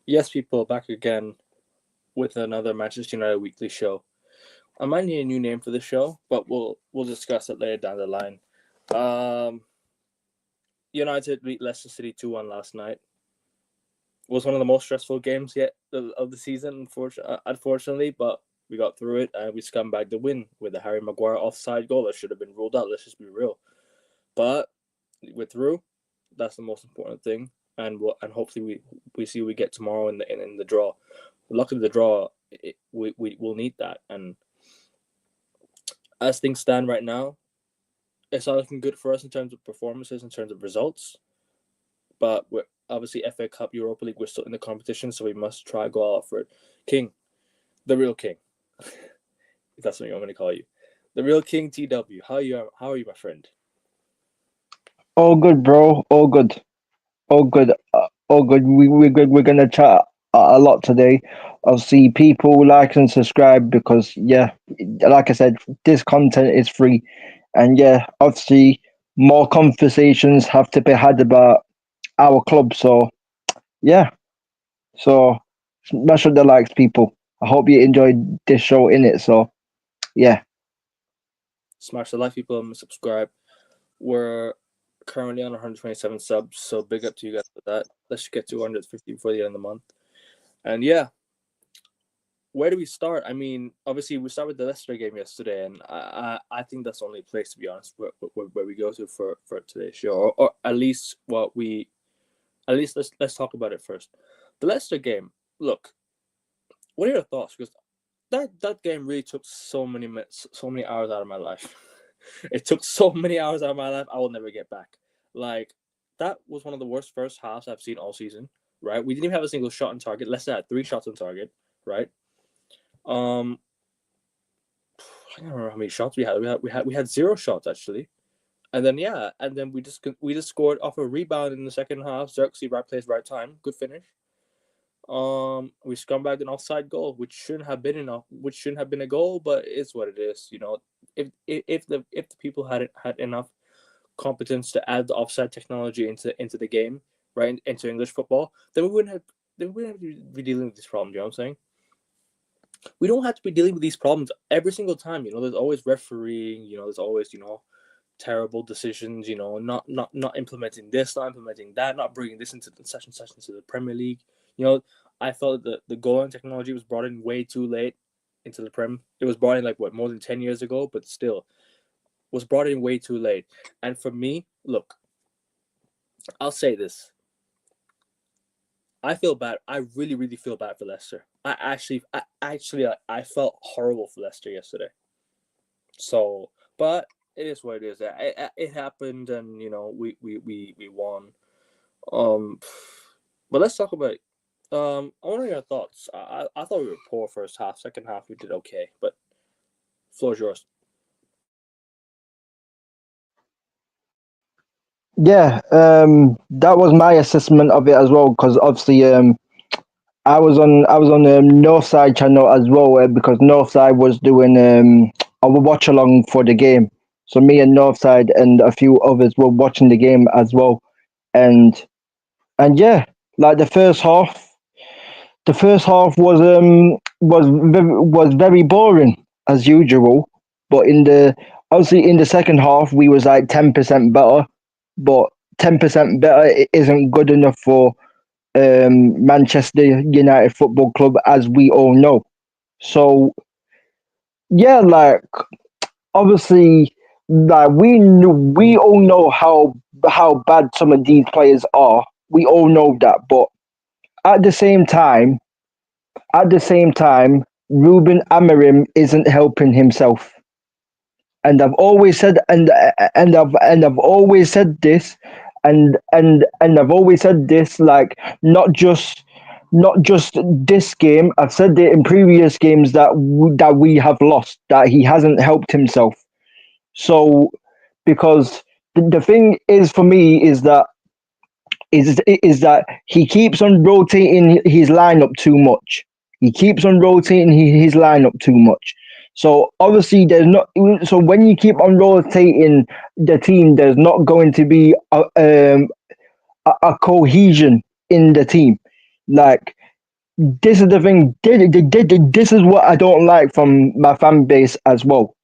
Yes, people, back again with another Manchester United weekly show. I might need a new name for the show, but we'll discuss it later down the line. Um, United beat Leicester City 2-1 last night. It was one of the most stressful games yet of the season, unfortunately, but we got through it and we scumbagged the win with the Harry Maguire offside goal that should have been ruled out. Let's just be real. But we're through. That's the most important thing, and hopefully we see what we get tomorrow in the draw. Luckily, the draw we will need that, and as things stand right now, it's not looking good for us in terms of performances, in terms of results. But we're obviously FA Cup, Europa League. We're still in the competition, so we must try go out for it. King, the real king, if that's what you want me to call you, the real king. TW, how are you? How are you, my friend? All good, bro. All good. All good. All good. We're good. We're gonna chat a lot today. Obviously, people like and subscribe because like I said, this content is free, and obviously, more conversations have to be had about our club. So yeah, so smash up the likes, people. I hope you enjoyed this show in it. So yeah, Smash the like, people, and subscribe. We're currently on 127 subs, so big up to you guys for that. Let's get to 150 before the end of the month. And yeah, where do we start? I mean, obviously we start with the Leicester game yesterday, and I think that's the only place, to be honest, where we go to for today's show, or at least what we at least let's talk about it first. The Leicester game. Look, what are your thoughts? Because that game really took so many minutes, so many hours out of my life. It took so many hours out of my life I will never get back. Like, that was one of the worst first halves I've seen all season. Right, we didn't even have a single shot on target. Leicester had 3 shots on target. Right. Um, I don't remember how many shots we had. We had 0 shots actually. And then we just scored off a rebound in the second half. Xerxes, right place, right time. Good finish. We scumbagged an offside goal, which shouldn't have been enough, which shouldn't have been a goal, but it's what it is. If the people had enough competence to add the offside technology into the game, right, into English football, then we wouldn't have to be dealing with this problem. You know what I'm saying? We don't have to be dealing with these problems every single time. There's always refereeing. There's always terrible decisions. Not implementing this, not implementing that, not bringing this into the such and such into the Premier League. You know, I felt that the goal line technology was brought in way too late into the Prem. It was brought in like what, more than 10 years ago, but still was brought in way too late. And for me, look, I'll say this: I feel bad. I really, really feel bad for Leicester. I felt horrible for Leicester yesterday. So, but it is what it is. It happened, and we won. Um, but let's talk about. I want to hear your thoughts. I thought we were poor first half. Second half we did okay, but floor's yours. that was my assessment of it as well. Because obviously, I was on the Northside channel as well because Northside was doing a watch along for the game. So me and Northside and a few others were watching the game as well. And like the first half was very boring as usual. But obviously in the second half we was like 10% better, but 10% better isn't good enough for Manchester United Football Club, as we all know. So like obviously, like we all know how bad some of these players are. We all know that, but at the same time, Ruben Amorim isn't helping himself. And I've always said, and I've always said this, and I've always said this, like not just this game. I've said it in previous games that we have lost, that he hasn't helped himself. So because the thing is for me is that he keeps on rotating his lineup too much. He keeps on rotating his lineup too much. So obviously there's not. So when you keep on rotating the team, there's not going to be a cohesion in the team. Like this is the thing. This is what I don't like from my fan base as well,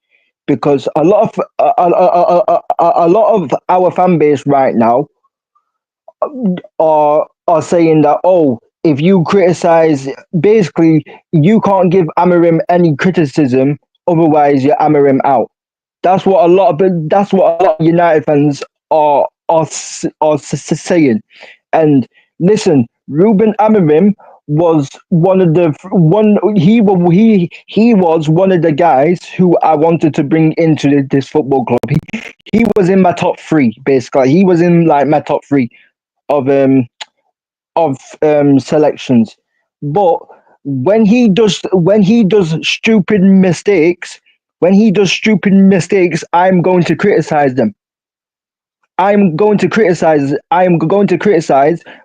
because a lot of our fan base right now are saying that, oh, if you criticize, basically you can't give Amorim any criticism, otherwise you're Amorim out. That's what a lot of United fans are saying. And listen, Ruben Amorim was one of the one he was one of the guys who I wanted to bring into this football club. He was in my top three, basically. He was in like my top three of selections. But when he does stupid mistakes, I'm going to criticize them. I'm going to criticize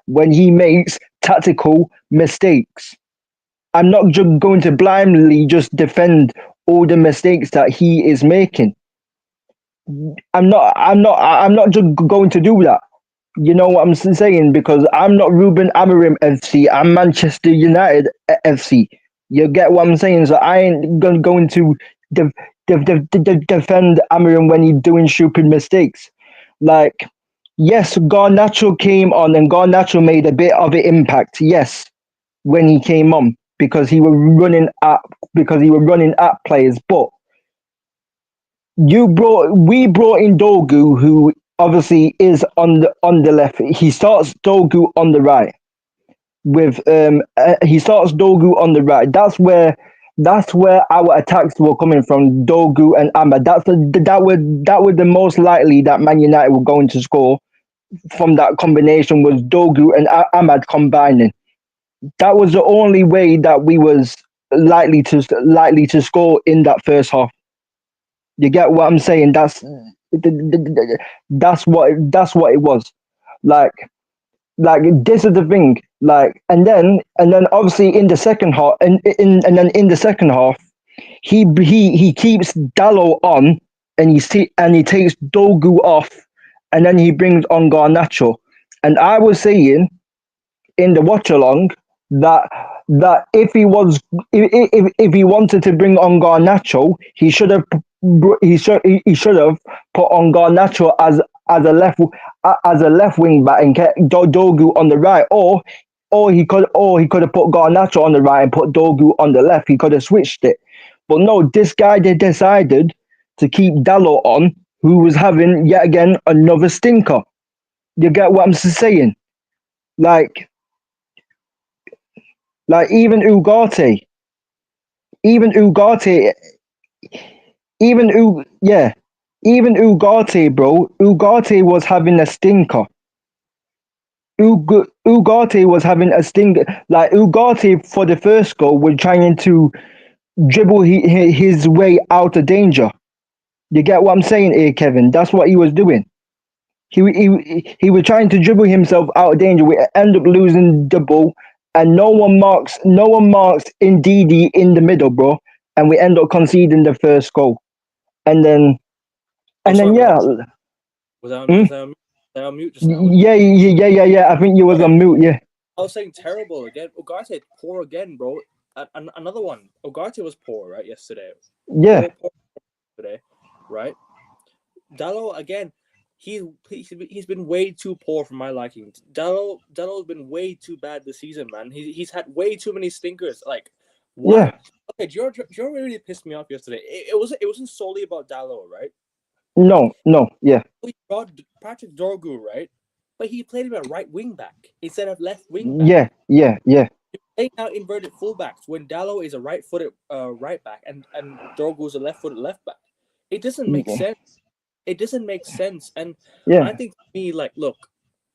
when he makes tactical mistakes. I'm not just going to blindly just defend all the mistakes that he is making. I'm not just going to do that. You know what I'm saying? Because I'm not Ruben Amorim FC. I'm Manchester United FC. You get what I'm saying? So I ain't going to def- defend Amorim when he's doing stupid mistakes. Like, yes, Garnacho came on and Garnacho made a bit of an impact. Yes, when he came on because he was running at players. But we brought in Dogu, who obviously is on the left. He starts Dogu on the right. He starts Dogu on the right. That's where our attacks were coming from. Dogu and Ahmad. That was the most likely that Man United were going to score from that combination was Dogu and Ahmad combining. That was the only way that we was likely to score in that first half. You get what I'm saying? That's what it was. Like this is the thing. Like and then obviously in the second half and then in the second half he keeps Dallo on and he takes Dogu off and then he brings on Garnacho. And I was saying in the watch along that if if he wanted to bring on Garnacho, he should have put on Garnacho as a left wing back and kept Dogu on the right, or he could have put Garnacho on the right and put Dogu on the left. He could have switched it, but no, this guy they decided to keep Dallo on, who was having yet again another stinker. You get what I'm saying? Like even Ugarte, even Ugarte, even U, yeah, even Ugarte, bro. Ugarte was having a stinker. Ugarte was having a stinker. Like Ugarte for the first goal was trying to dribble his way out of danger. You get what I'm saying here, Kevin? That's what he was doing. He was trying to dribble himself out of danger. We end up losing the ball, and no one marks Ndidi in the middle, bro. And we end up conceding the first goal. And then Oh, sorry, yeah. was I on mute just now? Yeah. I think you was Okay. on mute, yeah. I was saying terrible again. Ugarte poor again, bro. Another one. Ugarte was poor, right, yesterday. Yeah. Poor today, right? Dallo again. He's been way too poor for my liking. Dallo's been way too bad this season, man. He's had way too many stinkers. Like, why? Yeah. Okay, do you know what really pissed me off yesterday? It wasn't solely about Dallo, right? No, yeah. We brought Patrick Dorgu, right? But he played him at right wing back instead of left wing back. Yeah. You're playing out inverted fullbacks when Dallo is a right-footed right back and Dorgu is a left-footed left back. It doesn't make sense. It doesn't make sense. And Yeah. I think to me, like, look,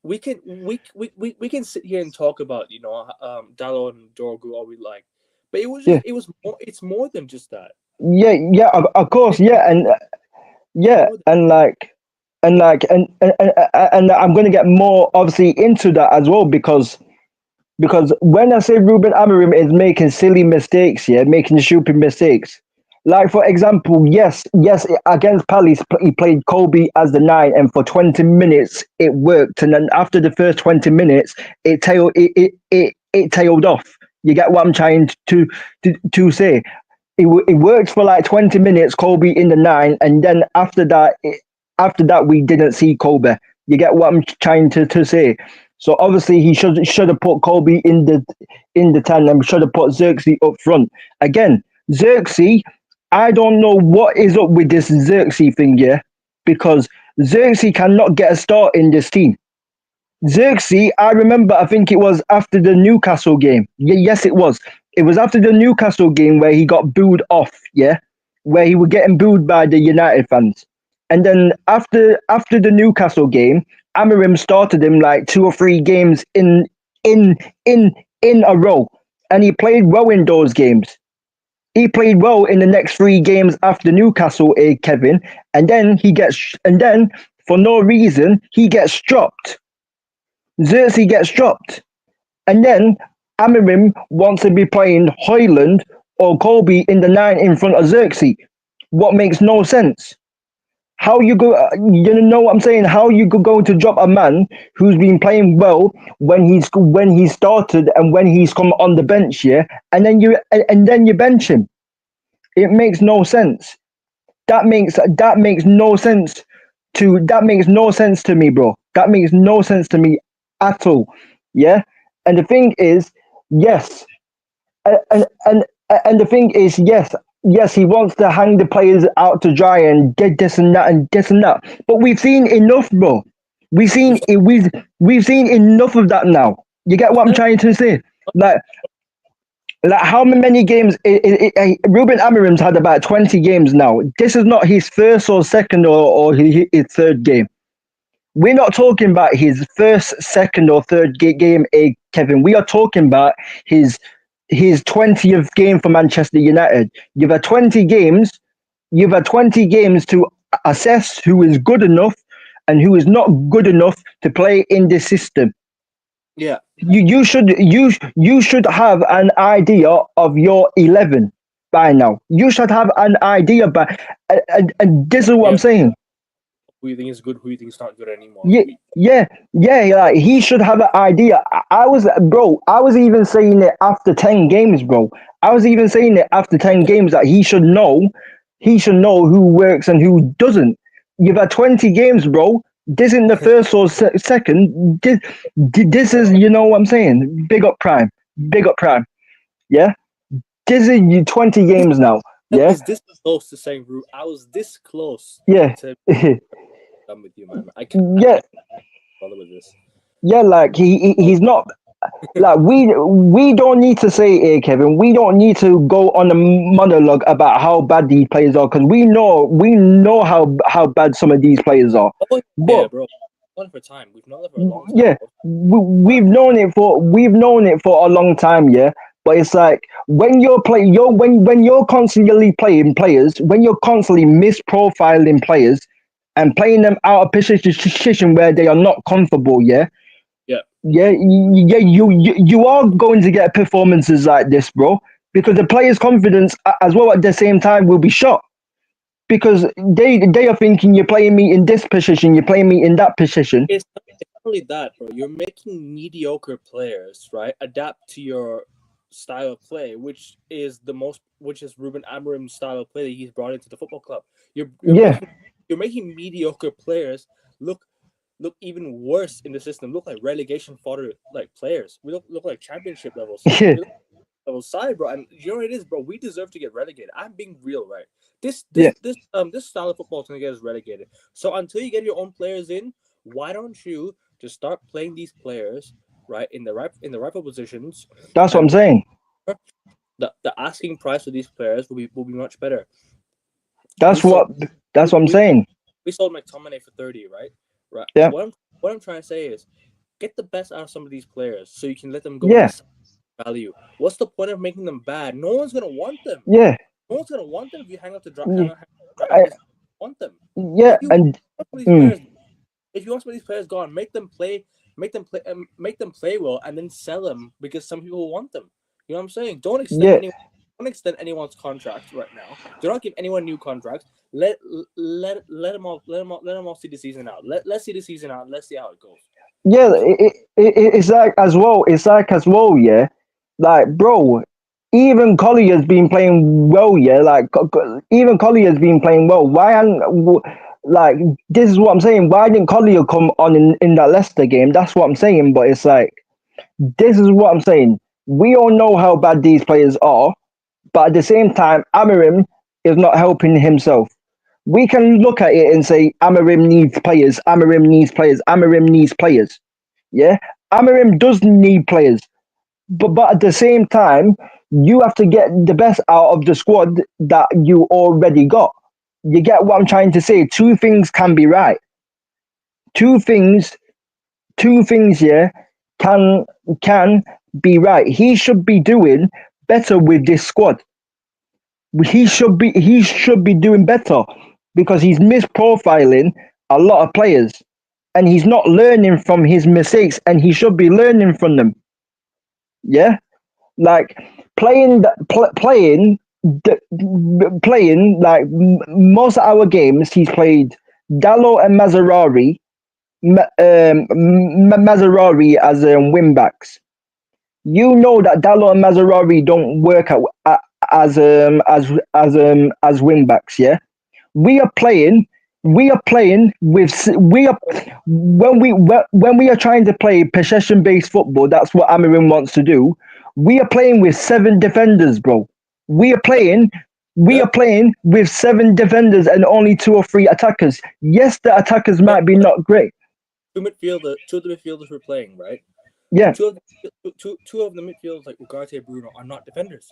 we can sit here and talk about Dallo and Dorgu all we like, but it's more than just that. Yeah, of course, yeah, and yeah, More than, and I'm going to get more obviously into that as well because when I say Ruben Amorim is making silly mistakes, yeah, making stupid mistakes. Like for example, yes, against Palace he played Kobe as the 9, and for 20 minutes it worked, and then after the first 20 minutes it tailed off. You get what I'm trying to say? It worked for like 20 minutes, Kobe in the nine, and then after that we didn't see Kobe. You get what I'm trying to say? So obviously he should have put Kobe in the 10 and should have put Xerxes up front. Again, Xerxes, I don't know what is up with this Xerxes thing, yeah, because Xerxes cannot get a start in this team. Xerxes, I remember, I think it was after the Newcastle game. Yes, it was. It was after the Newcastle game where he got booed off, yeah? Where he was getting booed by the United fans. And then after the Newcastle game, Amorim started him like 2 or 3 games in in in a row. And he played well in those games. He played well in the next 3 games after Newcastle, Kevin. And then for no reason, he gets dropped. Xerxes gets dropped. And then Amorim wants to be playing Hoyland or Colby in the nine in front of Xerxes. What makes no sense? How you go? You know what I'm saying? How you going to drop a man who's been playing well when he started and when he's come on the bench, yeah, and then you bench him? It makes no sense. That makes no sense that makes no sense to me, bro. That makes no sense to me at all. Yeah, and the thing is, yes, and the thing is, yes, he wants to hang the players out to dry and get this and that and this and that. But we've seen enough, bro. We've seen We've it. We've seen enough of that now. You get what I'm trying to say? Like, like how many games? Ruben Amorim's had about 20 games now. This is not his first or second or his third game. We're not talking about his first, second, or third game, Kevin. We are talking about his 20th game for Manchester United. You've had 20 games. You've had 20 games to assess who is good enough and who is not good enough to play in this system. yeah, You should have an idea of your 11 by now. You should have an idea by and this is what yeah. I'm saying. Who you think is good? Who you think is not good anymore? Yeah, yeah. Like he should have an idea. I was even saying it after 10 games, bro. I was even saying it after 10 games that he should know. He should know who works and who doesn't. You've had 20 games, bro. This isn't the first or second. This is, you know what I'm saying. Big up Prime. Big up Prime. Yeah. This is 20 games now. I Yeah. was this close to saying Root. I was this close Yeah. to done with you, man. I Yeah. can't bother with this. Yeah. Like he's not. Like we don't need to say here, Kevin. We don't need to go on a monologue about how bad these players are because we know how bad some of these players are. Oh yeah, But bro. Known it for time. We've known that for a long time, yeah, bro. we've known it for a long time. Yeah, but it's like when when you're constantly playing players, when you're constantly misprofiling players and playing them out of position where they are not comfortable. Yeah, Yeah. you are going to get performances like this, bro, because the players' confidence as well at the same time will be shot because they are thinking you're playing me in this position, you're playing me in that position. It's not only that, bro. You're making mediocre players, right, adapt to your style of play, which is Ruben Amorim's style of play that he's brought into the football club. Yeah, You're making mediocre players look even worse in the system. Look like relegation fodder like players. We look like championship levels. yeah, Level side, bro. And you know what it is, bro. We deserve to get relegated. I'm being real, right? This yeah. this this this style of football is gonna get us relegated. So until you get your own players in, why don't you just start playing these players right in the rightful positions, That's what I'm and saying. the asking price for these players will be much better. We That's sold what that's what I'm we saying. we sold McTominay for 30, right? Right. Yeah, So what I'm trying to say is get the best out of some of these players so you can let them go in yeah, this value. What's the point of making them bad? No one's gonna want them. yeah, No one's gonna want them if you hang up the mm, dry like I, this. Want them. yeah, If you want and some of these mm, players, if you want some of these players gone, make them play well, and then sell them because some people want them. You know what I'm saying? yeah, Don't extend anyone's contract right now. Do not give anyone new contracts. Let them all see the season out. Let's see the season out. Let's see how it goes. You know yeah. what I'm saying? It's like as well. It's like as well. Yeah, Like, bro, even Collier's been playing well, yeah. Like, even Collier's been playing well. Why hadn't like this is what I'm saying? Why didn't Collier come on in that Leicester game? That's what I'm saying. But it's like this is what I'm saying. We all know how bad these players are, but at the same time, Amorim is not helping himself. We can look at it and say Amorim needs players. Amorim needs players. Amorim needs players. Yeah, Amorim does need players. But at the same time, you have to get the best out of the squad that you already got. You get what I'm trying to say? Two things can be right. Two things, two things, yeah, can can be right. He should be doing better with this squad. He should be doing better because he's misprofiling a lot of players and he's not learning from his mistakes and he should be learning from them. Yeah, like playing like most of our games he's played Dallo and Mazzarari as wing backs. You know that Dallo and Mazzarari don't work as wing backs. Yeah, we are playing. We are playing with we are when we are trying to play possession based football. That's what Amorim wants to do. We are playing with seven defenders, bro. We are Yep. playing. We Yep. are playing with seven defenders and only two or three attackers. Yes, the attackers But might be not great. two of the midfielders were playing, right? Yeah, Two of the midfielders like Ugarte, Bruno are not defenders.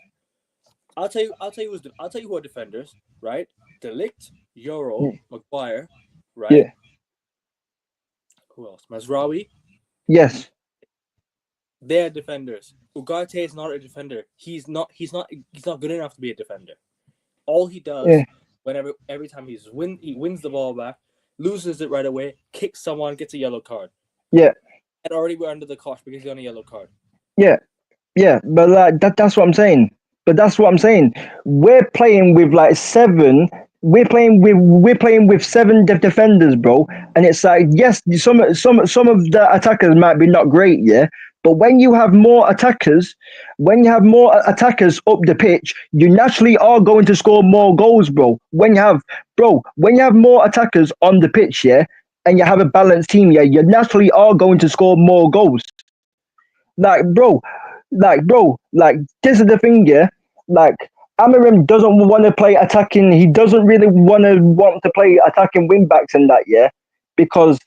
I'll tell you who are defenders, right? Delict, Euro, Maguire, right? yeah, Who else? Mazraoui. yes, They're defenders. Ugarte is not a defender. He's not good enough to be a defender. All he yeah, does every time he wins the ball back, loses it right away, kicks someone, gets a yellow card. yeah, And already we're under the cosh because he's on a yellow card. yeah. Yeah, but like that's what I'm saying. But that's what I'm saying. We're playing with like seven. We're playing with seven defenders, bro. And it's like yes, some of the attackers might be not great, yeah. But when you have more attackers up the pitch, you naturally are going to score more goals, bro. When you have more attackers on the pitch, yeah, and you have a balanced team, yeah, you naturally are going to score more goals. Like, bro, this is the thing, yeah. Like, Amarim doesn't want to play attacking. He doesn't really want to play attacking wing backs and that, yeah, because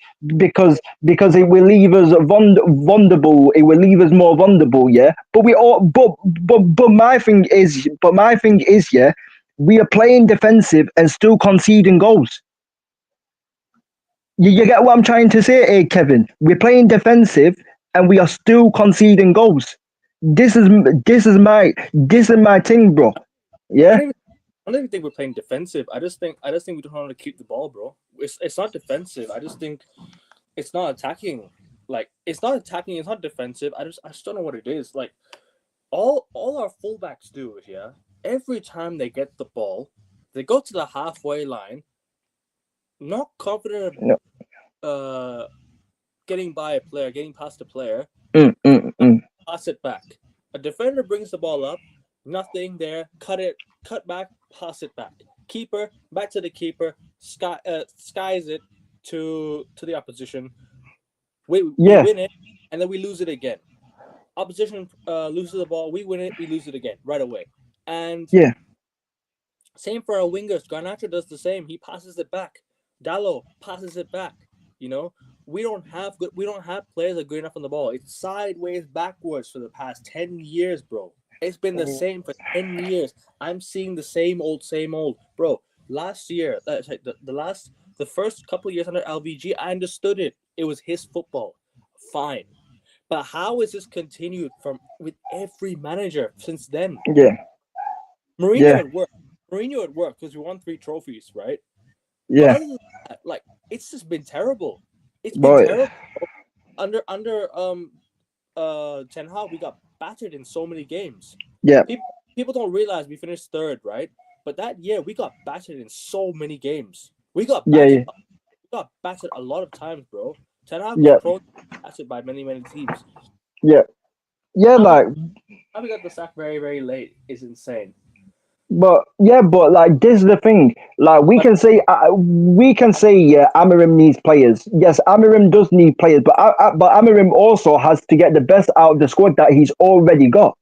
because it will leave us vulnerable. It will leave us more vulnerable, yeah. But we all, but my thing is, yeah, we are playing defensive and still conceding goals. You get what I'm trying to say, Kevin? We're playing defensive and we are still conceding goals. This is this is my thing, bro. I Yeah, don't even I don't even think we're playing defensive. I just think we don't know how to keep the ball, bro. It's not defensive. I just think it's not attacking. Like it's not attacking. It's not defensive. I just don't know what it is. Like all our fullbacks do it here. Every time they get the ball, they go to the halfway line, not confident no, of getting by a player, getting past a player, mm, mm, mm. pass it back. A defender brings the ball up, nothing there, cut back, pass it back. Keeper, back to the keeper, skies it to the opposition. We Yeah, win it, and then we lose it again. Opposition loses the ball, we win it, we lose it again right away. And yeah, same for our wingers. Garnacho does the same. He passes it back. Dallo passes it back. You know, we don't have players that are good enough on the ball. It's sideways, backwards for the past 10 years, bro. It's been the same for 10 years. I'm seeing the same old, bro. Last year, the first couple of years under LVG, I understood it. It was his football, fine. But how is this continued with every manager since then? yeah, Mourinho yeah, at work. Mourinho at work because we won 3 trophies, right? But yeah. other than that, like it's just been terrible. It's been But terrible. Under Ten Hag, we got battered in so many games. yeah, People don't realize we finished third, right? But that year we got battered in so many games. We got yeah, battered. yeah, We got battered a lot of times, bro. Ten Hag was yeah, prone to battered by many teams. yeah. Yeah, like, How we got the sack very, very late is insane. but yeah, but like this is the thing. Like But we can say yeah, Amorim needs players. Yes, Amorim does need players, but Amorim also has to get the best out of the squad that he's already got,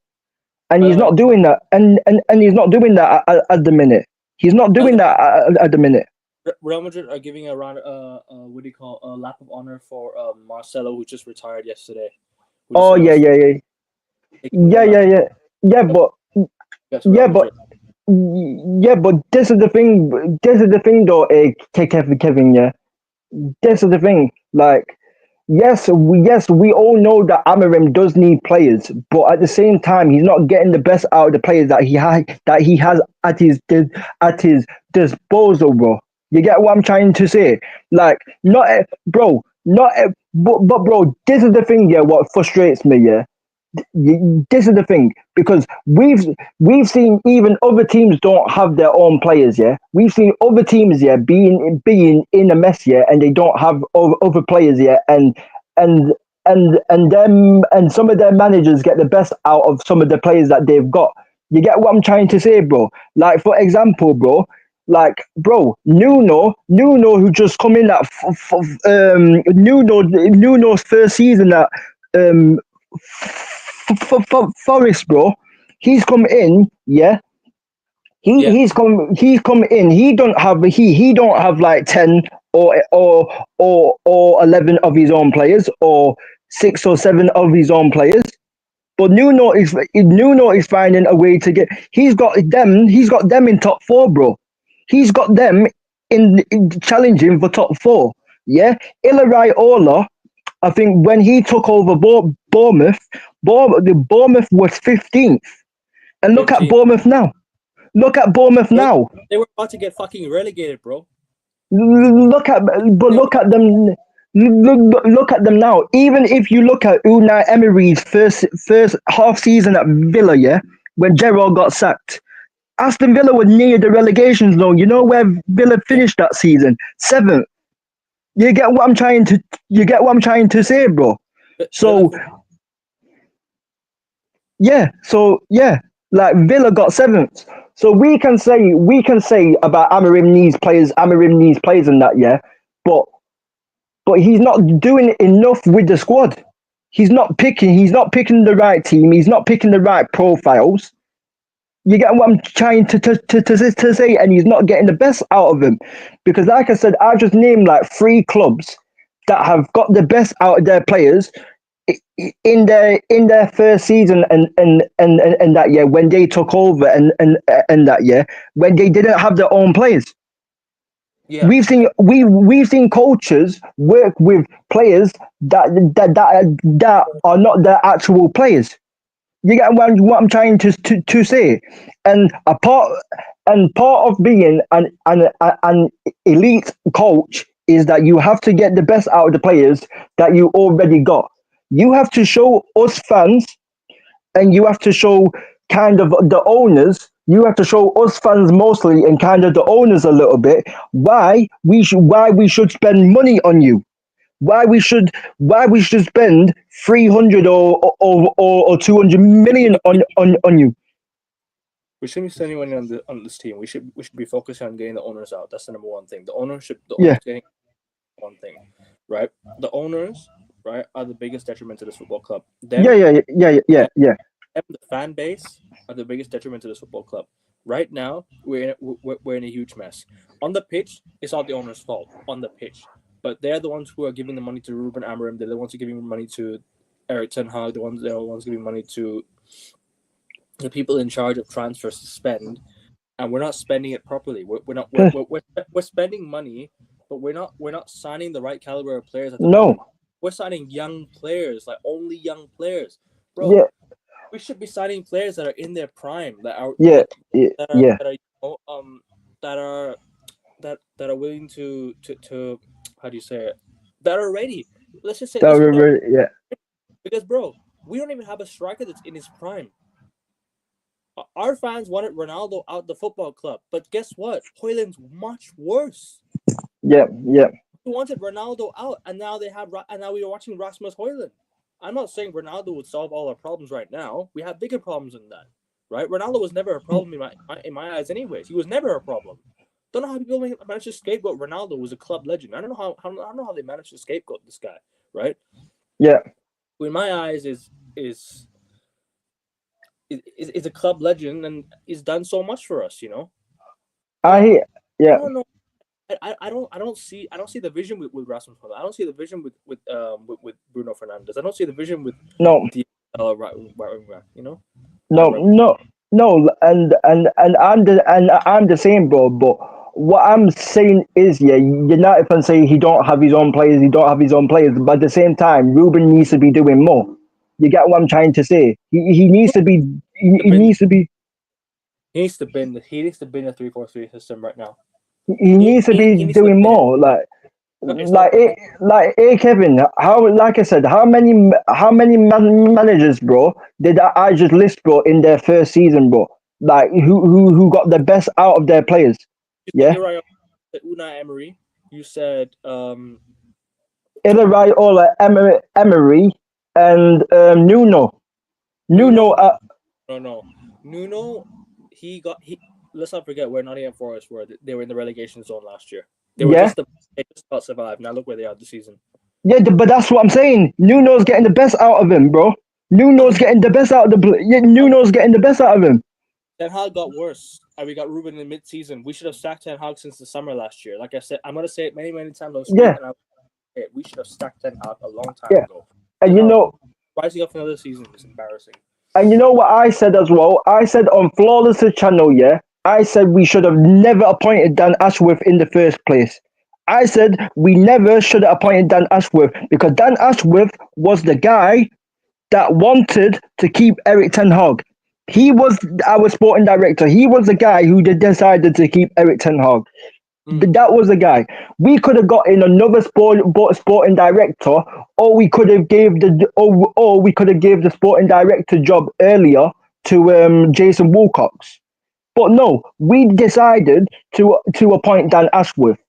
and by the he's way, not doing that. And he's not doing that at the minute. He's not by the doing way, that at the minute. Real Madrid are giving a round, what do you call, a lap of honor for Marcelo, who just retired yesterday, who just Oh yeah, announced yeah, yeah, taking the yeah, yeah, mantle. yeah, yeah. But Real yeah, but Madrid. yeah, but this is the thing. This is the thing, though. Kevin. Yeah, this is the thing. Like, yes, we all know that Amorim does need players, but at the same time, he's not getting the best out of the players that he has at his disposal, bro. You get what I'm trying to say? Like, bro, but bro, this is the thing. Yeah, what frustrates me. Yeah, this is the thing because we've seen even other teams don't have their own players. Yeah, we've seen other teams being in a mess. Yeah, and they don't have other players. Yeah, and and some of their managers get the best out of some of the players that they've got. You get what I'm trying to say, bro? Like for example, bro. Like, bro, Nuno, who just come in at Nuno's first season at um Forest, bro. He's come in, yeah. Yeah, He's come in. He don't have like 10 or 11 of his own players or 6 or 7 of his own players. But Nuno is finding a way to get. He's got them in top four, bro. He's got them in challenging for top four. Yeah, Ola. I think when he took over Bournemouth was 15th. And look at 15. Bournemouth now. Look at Bournemouth Bro, now. they were about to get fucking relegated, bro. Look at but They were, look at them. Look at them now. Even if you look at Unai Emery's first half season at Villa, yeah, when Gerrard got sacked, Aston Villa were near the relegation zone. You know where Villa yeah, finished that season? 7th. You get what I'm trying to. You get what I'm trying to say, bro. Villa. So yeah, like Villa got 7th. So we can say about Amorim needs players and that, yeah. But he's not doing enough with the squad. He's not picking the right team, he's not picking the right profiles. You get what I'm trying to say, and he's not getting the best out of them. Because like I said, I just named like 3 clubs that have got the best out of their players in their first season and that year when they took over and that year when they didn't have their own players. Yeah, We've seen coaches work with players that are not their actual players. You get what I'm trying to say, and part of being an elite coach is that you have to get the best out of the players that you already got. You have to show us fans, and you have to show kind of the owners. You have to show us fans mostly, and kind of the owners a little bit, why we should spend money on you, why we should spend 300 or 200 million on you. we shouldn't be spending money on this team. We should be focusing on getting the owners out. That's the number one thing. The Yeah, owners getting one thing, right? The owners, right, are the biggest detriment to this football club. yeah, yeah, yeah, yeah, Them, yeah, the fan base are the biggest detriment to this football club. Right now, we're in a huge mess. On the pitch, it's not the owner's fault. On the pitch, but they're the ones who are giving the money to Ruben Amorim. They're the ones who are giving money to Eric Ten Hag. They're the ones giving money to the people in charge of transfers to spend, and we're not spending it properly. We're not we're spending money, but we're not signing the right caliber of players at the no, moment. We're signing young players, like only young players, bro. yeah, We should be signing players that are in their prime, that are yeah, that yeah, that are yeah. that are that are that are willing to how do you say it? That are ready. Let's just say Yeah, because bro, we don't even have a striker that's in his prime. Our fans wanted Ronaldo out the football club, but guess what? Hoyland's much worse. yeah, yeah, We wanted Ronaldo out, and now they have, and now we are watching Rasmus Hoyland. I'm not saying Ronaldo would solve all our problems right now. We have bigger problems than that, right? Ronaldo was never a problem in my eyes, anyways. He was never a problem. Don't know how people managed to scapegoat Ronaldo was a club legend. I don't know how I don't know how they managed to scapegoat this guy, right? Yeah. Who in my eyes is a club legend and he's done so much for us, you know. But I Yeah. don't know. I don't see the vision with Rasmus Højlund. I don't see the vision with Bruno Fernandes. I don't see the vision No. with the right wing back. You know, No, no, no, and I'm the same, bro. But what I'm saying is, yeah, United fans say he don't have his own players, he don't have his own players. But at the same time, Ruben needs to be doing more. You get what I'm trying to say? He needs to be. He needs to be. he needs to bin the 3-4-3 system right now. He needs to be He needs to doing bin it. more. Okay, so Hey Kevin, how like I said, how many managers, bro, did I just list, bro, in their first season, bro? Like who got the best out of their players? you said Yeah, you're right. You said Unai Emery. You said Iraola, Emery, and Nuno. Nuno, Nuno. No. Nuno. He. Let's not forget where Nottingham Forest were. They were in the relegation zone last year. They yeah, just about survived. Now look where they are this season. yeah, but that's what I'm saying. Nuno's getting the best out of him, bro. Nuno's getting the best out of the. Yeah, Nuno's getting the best out of him. Ten Hag got worse, and we got Ruben in mid-season. We should have sacked Ten Hag since the summer last year. Like I said, I'm gonna say it many times on stream, Yeah, and we should have sacked Ten Hag a long time yeah, ago. and you Now, know. rising up another season is embarrassing. And you know what I said as well? I said on Flawless channel, yeah, I said we should have never appointed Dan Ashworth in the first place. I said we never should have appointed Dan Ashworth because Dan Ashworth was the guy that wanted to keep Eric Ten Hag. He was our sporting director. He was the guy who decided to keep Eric Ten Hag. That was the guy. We could have got in another sporting director, or we could have or we could have gave the sporting director job earlier to Jason Wilcox. But no, we decided to appoint Dan Ashworth,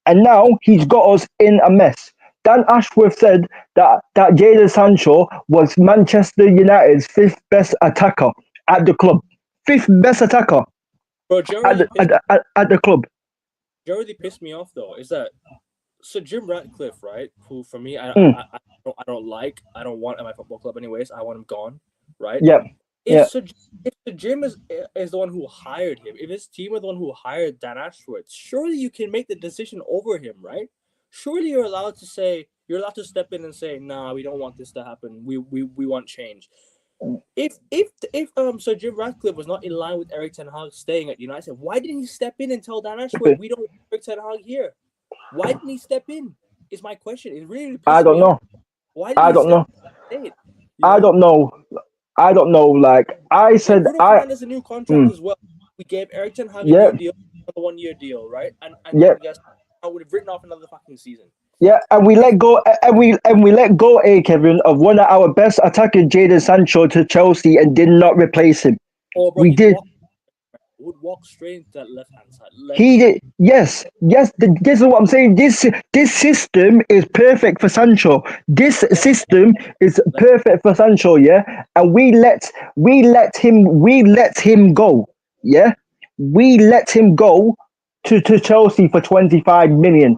and now he's got us in a mess. Dan Ashworth said that Jadon Sancho was Manchester United's fifth best attacker at the club. Fifth best attacker Bro, at the club. Really pissed me off though. Is that so? Jim Ratcliffe, right? Who for me, Mm. I don't like. I don't want at my football club anyways. I want him gone, right? Yep. If Yeah. the Jim is the one who hired him, if his team is the one who hired Dan Ashworth, surely you can make the decision over him, right? Surely you're allowed to step in and say, nah, we don't want this to happen. We want change. If Sir Jim Ratcliffe was not in line with Eric Ten Hag staying at United, why didn't he step in and tell Dan Ashworth we don't want Eric Ten Hag here? Why didn't he step in? Is my question. It really I pisses don't me off. know. Why didn't I he don't step know. in? I don't know. I don't know. Like I Like said, Bruno Fernandes a new contract mm, as well. We gave Eric Ten Hag a yeah, new deal, another 1 year deal, right? And yeah, then guess I would have written off another fucking season. yeah. And we let go. And we let go, Kevin, of one of our best attackers, Jadon Sancho, to Chelsea, and did not replace him. Oh, bro, We did. would walk straight into that left hand side. He did. Yes, yes. This is what I'm saying. This system is perfect for Sancho. This system is perfect for Sancho. Yeah, and we let him go. Yeah, we let him go to Chelsea for 25 million.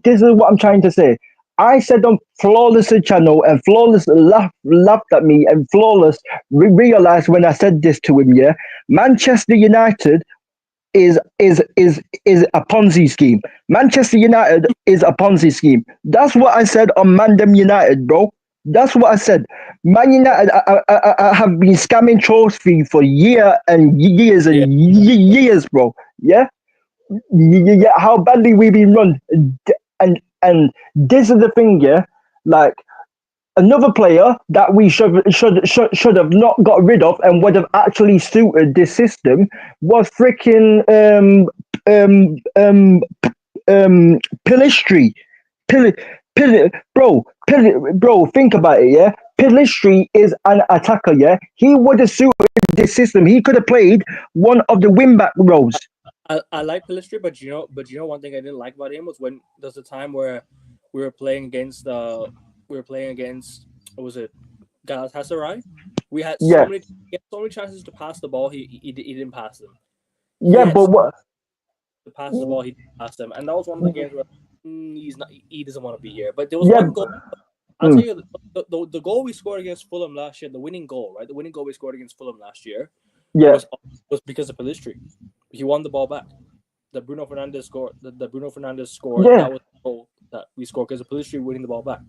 This is what I'm trying to say. I said on Flawless channel, and Flawless laughed at me, and Flawless realized when I said this to him. Yeah, Manchester United is a Ponzi scheme. Manchester United is a Ponzi scheme. That's what I said on Mandem United, bro. That's what I said. Man United I have been scamming trophy for Yeah. years, bro. Yeah, yeah. How badly we've been run, and this is the thing, yeah. Like another player that we should have not got rid of and would have actually suited this system was freaking Pilistri. Pil, bro, think about it, yeah. Pilistri is an attacker, yeah. He would have suited this system. He could have played one of the wing back roles. I like Pilistri, but you know one thing I didn't like about him was when there's a time where we were playing against what was it? Galatasaray. We had Yeah, he had so many chances to pass the ball. He didn't pass them. He yeah, had but what? to pass the ball. He didn't pass them, and that was one of the games where he's not. He doesn't want to be here. But there was Yeah, one goal. I'll tell mm, you the goal we scored against Fulham last year, the winning goal, right? The winning goal we scored against Fulham last year yeah. was because of Pelistri. He won the ball back. The Bruno Fernandes scored. The Bruno Fernandes scored. Yeah, That was the goal that we scored because of Pelistri winning the ball back.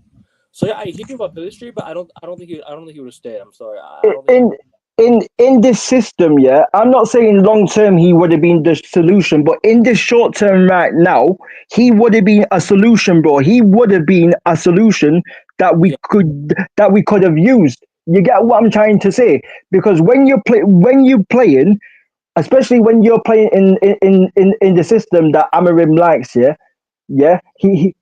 So yeah, I hear you about Pelistri, but I don't think he would have stayed. I'm sorry. I don't think. in in this system, yeah, I'm not saying long term he would have been the solution, but in this short term right now, he would have been a solution, bro. He would have been a solution Yeah. that we could have used. You get what I'm trying to say? Because when you're playing, especially when you're playing in the system that Amorim likes, yeah. Yeah,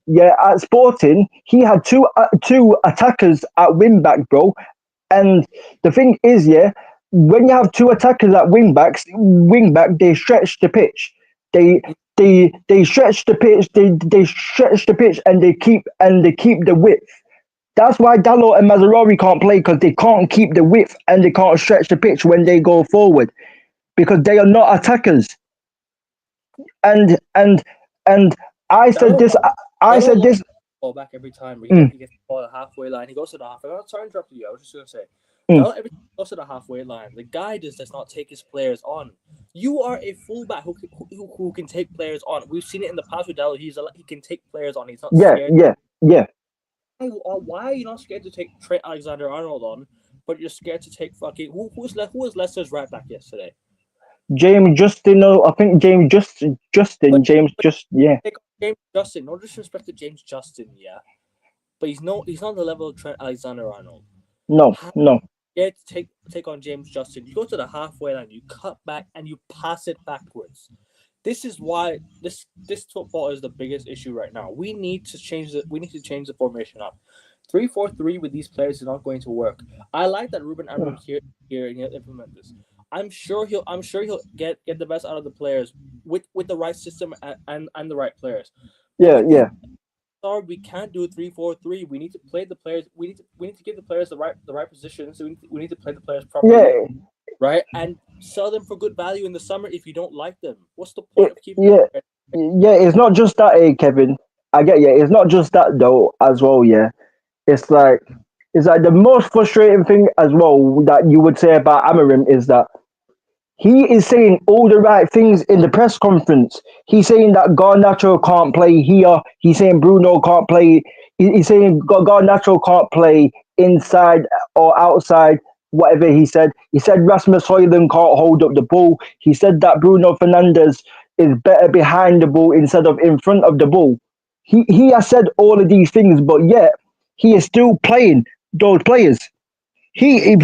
yeah, at Sporting, he had two attackers at wing back, bro. And the thing is, yeah, when you have two attackers at wing back, they stretch the pitch. They they stretch the pitch. They stretch the pitch, and they keep the width. That's why Dalot and Mazzarori can't play, because they can't keep the width and they can't stretch the pitch when they go forward, because they are not attackers. And and and I said Dalot this. I Dalot said lost this. the ball back every time. Mm, He gets the ball at the halfway line. He goes to the half. I'm sorry to interrupt you. I was just gonna say, mm. Dalot every time he goes to the halfway line, the guy does not take his players on. You are a fullback who can take players on. We've seen it in the past with Dalot. He can take players on. He's not Yeah, scared. yeah, yeah. Why are you not scared to take Trent Alexander-Arnold on, but you're scared to take fucking who was Leicester's right back yesterday? James Justin. No, I think But, Just yeah. take James Justin. No disrespect to James Justin, yeah, but he's not the level of Trent Alexander-Arnold. No, no. Scared to take on James Justin. You go to the halfway line, you cut back, and you pass it backwards. This is why this football is the biggest issue right now. We need to change the formation up. 3-4-3 with these players is not going to work. I like that Ruben Amorim here and he'll implement this. I'm sure he'll get the best out of the players with the right system and the right players. But Yeah, yeah, we can't do 3-4-3. We need to play the players. We need to give the players the right position. So we need to play the players properly, yeah. right? And sell them for good value in the summer if you don't like them. What's the point It, of keeping yeah, them? yeah. It's not just that, Kevin. I get you. It's not just that though, as well. Yeah, it's like the most frustrating thing as well that you would say about Amarim is that he is saying all the right things in the press conference. He's saying that Garnacho can't play here. He's saying Bruno can't play. He's saying Garnacho can't play inside or outside, whatever he said. He said Rasmus Højlund can't hold up the ball. He said that Bruno Fernandes is better behind the ball instead of in front of the ball. He has said all of these things, but yet he is still playing those players. He's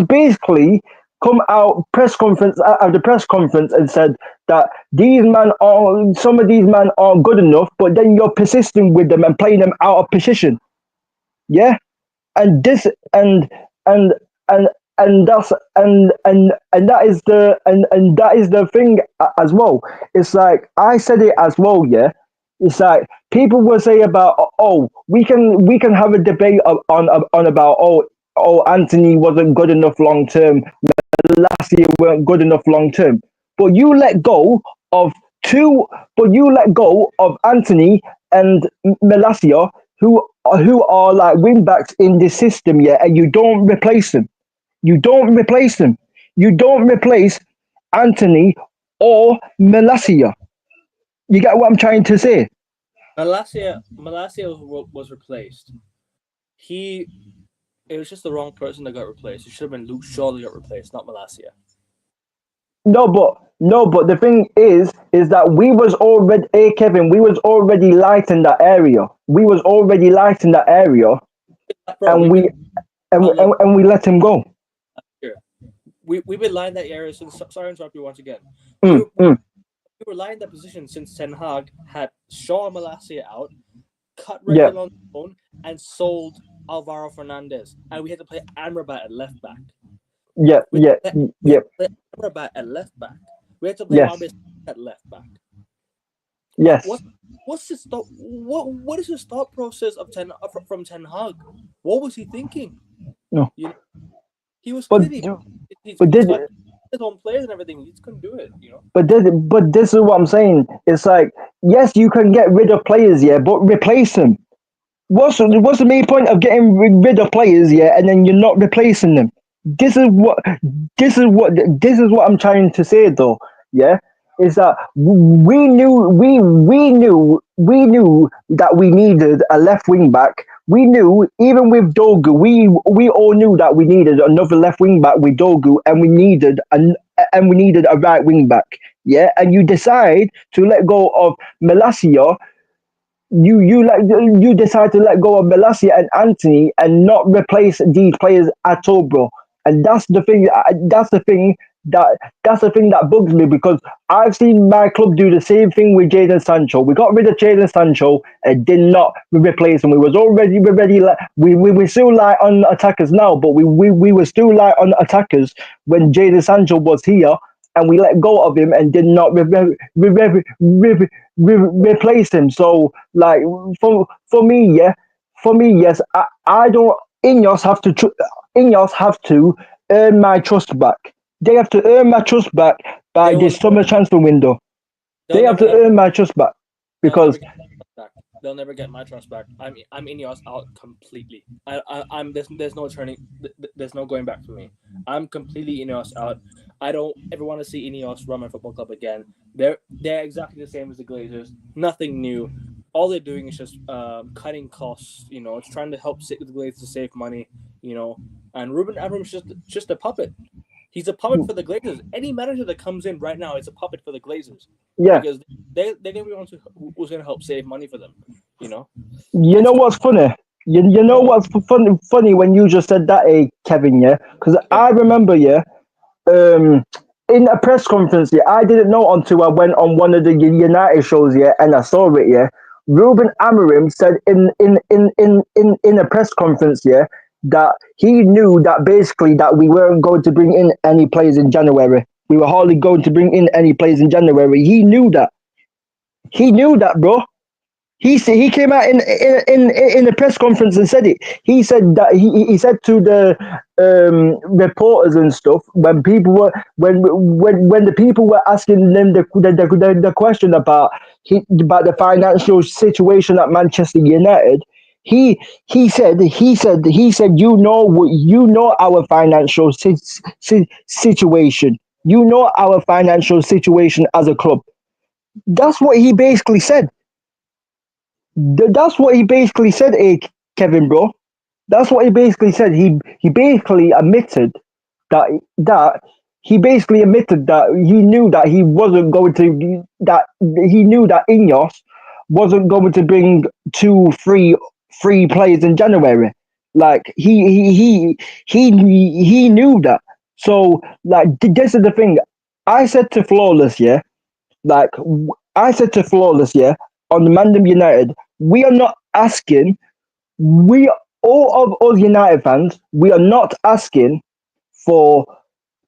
basically come out press conference after press conference and said that some of these men aren't good enough, but then you're persisting with them and playing them out of position. Yeah, and this and and and that is the thing as well. It's like I said it as well. Yeah, it's like people will say about, oh, we can have a debate on about, Anthony wasn't good enough long term, last year weren't good enough long term, but you let go of two but you let go of Anthony and Malacia, who are like wing backs in this system, yeah, and you don't replace them. You don't replace them. You don't replace Anthony or Malacia. You get what I'm trying to say? Malacia was replaced. It was just the wrong person that got replaced. It should have been Luke Shaw that got replaced, not Malacia. No, but the thing is that we was already, Kevin, we was already light in that area. We was already light in that area, Bro, and we've been look and we let him go. here. We've been lying that area since. Sorry to interrupt you once again. Mm, mm, We were lying that position since Ten Hag had Shaw and Malacia out, cut yeah, Regan on loan, and sold Alvaro Fernandez, and we had to play Amrabat at left back. yeah, yeah, We yeah, had to play Amrabat at left back. We had to play yes, Wan-Bissaka at left back. yes, What What's his thought? What is his thought process of from Ten Hag? What was he thinking? No, You know, he was but clearly but he's this got his own players and everything. He just couldn't do it. You know. but this is what I'm saying. It's like, yes, you can get rid of players, yeah, but replace them. What's the main point of getting rid of players, yeah, and then you're not replacing them? This is what this is what I'm trying to say, though. Yeah, is that we knew that we needed a left wing back. We knew, even with Dogu, we all knew that we needed another left wing back with Dogu, and we needed a right wing back. Yeah, and you decide to let go of Malacia. You decide to let go of Melasia and Anthony and not replace these players at all, bro. And that's the thing. That's the thing that bugs me, because I've seen my club do the same thing with Jadon Sancho. We got rid of Jadon Sancho and did not replace him. We was already we still light on attackers now, but we were still light on attackers when Jadon Sancho was here, and we let go of him and did not replace him. So, like, for me, yeah, for me, yes, I don't. Ineos have to earn my trust back. They have to earn my trust back by They will this summer transfer window. They'll They have never to get. earn my trust back They'll never because get my trust back. They'll never get my trust back. I'm Ineos out completely. I'm there's no turning. There's no going back for me. I'm completely Ineos out. I don't ever want to see Ineos run my football club again. They're exactly the same as the Glazers. Nothing new. All they're doing is just cutting costs. You know, it's trying to help the Glazers to save money. You know, and Ruben Amorim's just a puppet. He's a puppet for the Glazers. Any manager that comes in right now is a puppet for the Glazers yeah, because they're going to be ones who's going to help save money for them. You know, you know it's what's funny. You know no, what's funny when you just said that, Kevin? Yeah, because yeah, I remember, yeah, um, in a press conference, yeah, I didn't know until I went on one of the United shows, yeah, and I saw it, yeah. Ruben Amorim said in a press conference, yeah, that he knew that basically that we weren't going to bring in any players in January. We were hardly going to bring in any players in January. He knew that. He knew that, bro. He came out in a press conference and said it. He said that he said to the reporters and stuff, when people were when the people were asking them the question about about the financial situation at Manchester United. He said, you know our financial situation. You know our financial situation as a club. That's what he basically said. That's what he basically said, Kevin, bro. That's what he basically said. He basically admitted that that he basically admitted that he knew that he wasn't going to that he knew that Ineos wasn't going to bring two, three players in January. Like he knew that. So, like, this is the thing. I said to Flawless, yeah, like, I said to Flawless, yeah, on the Mandem United, we are not asking, we all of us United fans, we are not asking for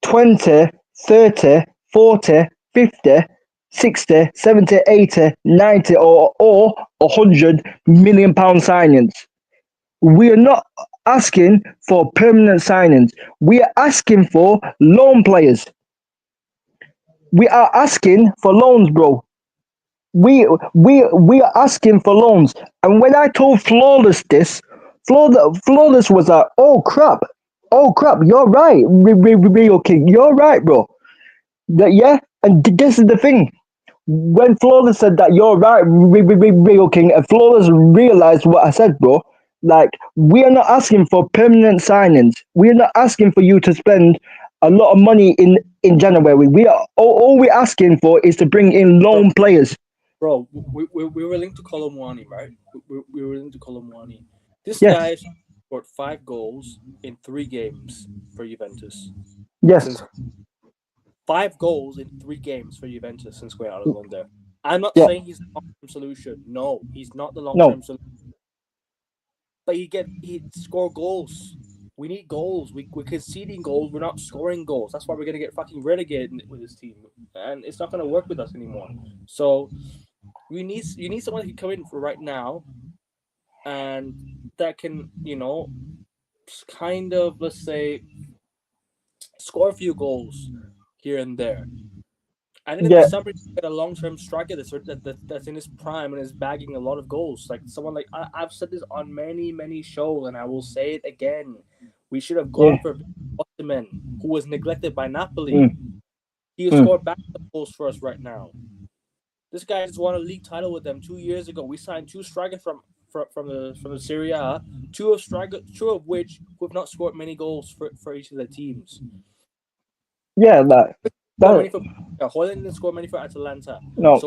20, 30, 40, 50, 60, 70, 80, 90, or £100 million signings. We are not asking for permanent signings. We are asking for loan players. We are asking for loans, bro. We are asking for loans. And when I told Flawless this, Flawless was like, oh crap, you're right, Real King, you're right, bro. Yeah, and this is the thing. When Flawless said that, you're right, Real King, and Flawless realized what I said, bro. Like, we are not asking for permanent signings. We are not asking for you to spend a lot of money in January. All we're asking for is to bring in bro. loan players. Bro, we were linked to Colomwani, right? We were linked to Colomwani. This Yes, guy scored 5 goals in 3 games for Juventus yes, since 5 goals in 3 games for Juventus since going out of loan there. I'm not yeah, saying he's the long-term solution. No, he's not the no, long-term solution. But he score goals. We need goals. We're conceding goals. We're not scoring goals. That's why we're gonna get fucking relegated with this team, and it's not gonna work with us anymore. So You need someone who can come in for right now, and that can kind of, let's say, score a few goals here and there. And then in the Yeah, summer, you get a long-term striker that's in his prime and is bagging a lot of goals. Like someone like I've said this on many many shows, and I will say it again. We should have yeah, gone for Osimhen, who was neglected by Napoli. mm, He has mm. scored back goals for us right now. This guy just won a league title with them 2 years ago. We signed two strikers from the Serie A, two of which who have not scored many goals for each of their teams. Yeah, like Scored that. many for Holland didn't score many for Atalanta. No,